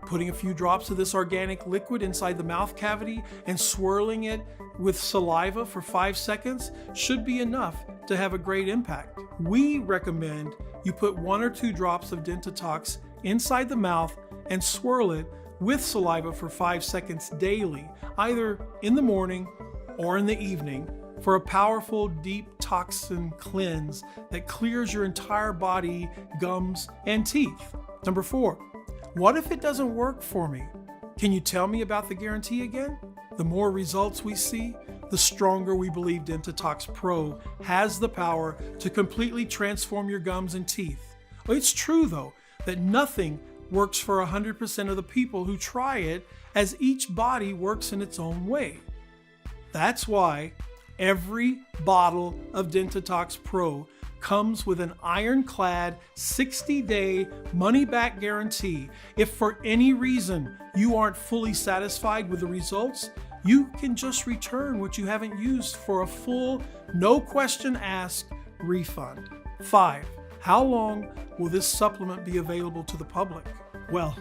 Putting a few drops of this organic liquid inside the mouth cavity and swirling it with saliva for 5 seconds should be enough to have a great impact. We recommend you put 1 or 2 drops of Dentitox inside the mouth and swirl it with saliva for 5 seconds daily, either in the morning or in the evening, for a powerful deep toxin cleanse that clears your entire body, gums, and teeth. Number 4. What if it doesn't work for me? Can you tell me about the guarantee again? The more results we see, the stronger we believe Dentitox Pro has the power to completely transform your gums and teeth. It's true, though, that nothing works for 100% of the people who try it, as each body works in its own way. That's why every bottle of Dentitox Pro comes with an ironclad 60-day money-back guarantee. If for any reason you aren't fully satisfied with the results, you can just return what you haven't used for a full, no question asked refund. 5. How long will this supplement be available to the public? Well,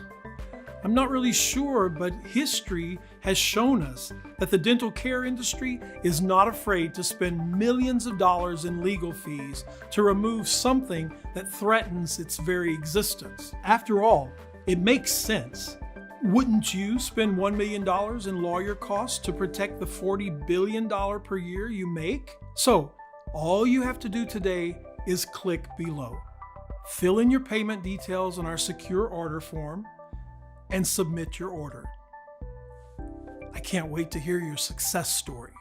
I'm not really sure, but history has shown us that the dental care industry is not afraid to spend millions of dollars in legal fees to remove something that threatens its very existence. After all, it makes sense. Wouldn't you spend $1 million in lawyer costs to protect the $40 billion per year you make? So, all you have to do today is click below. Fill in your payment details on our secure order form and submit your order. I can't wait to hear your success story.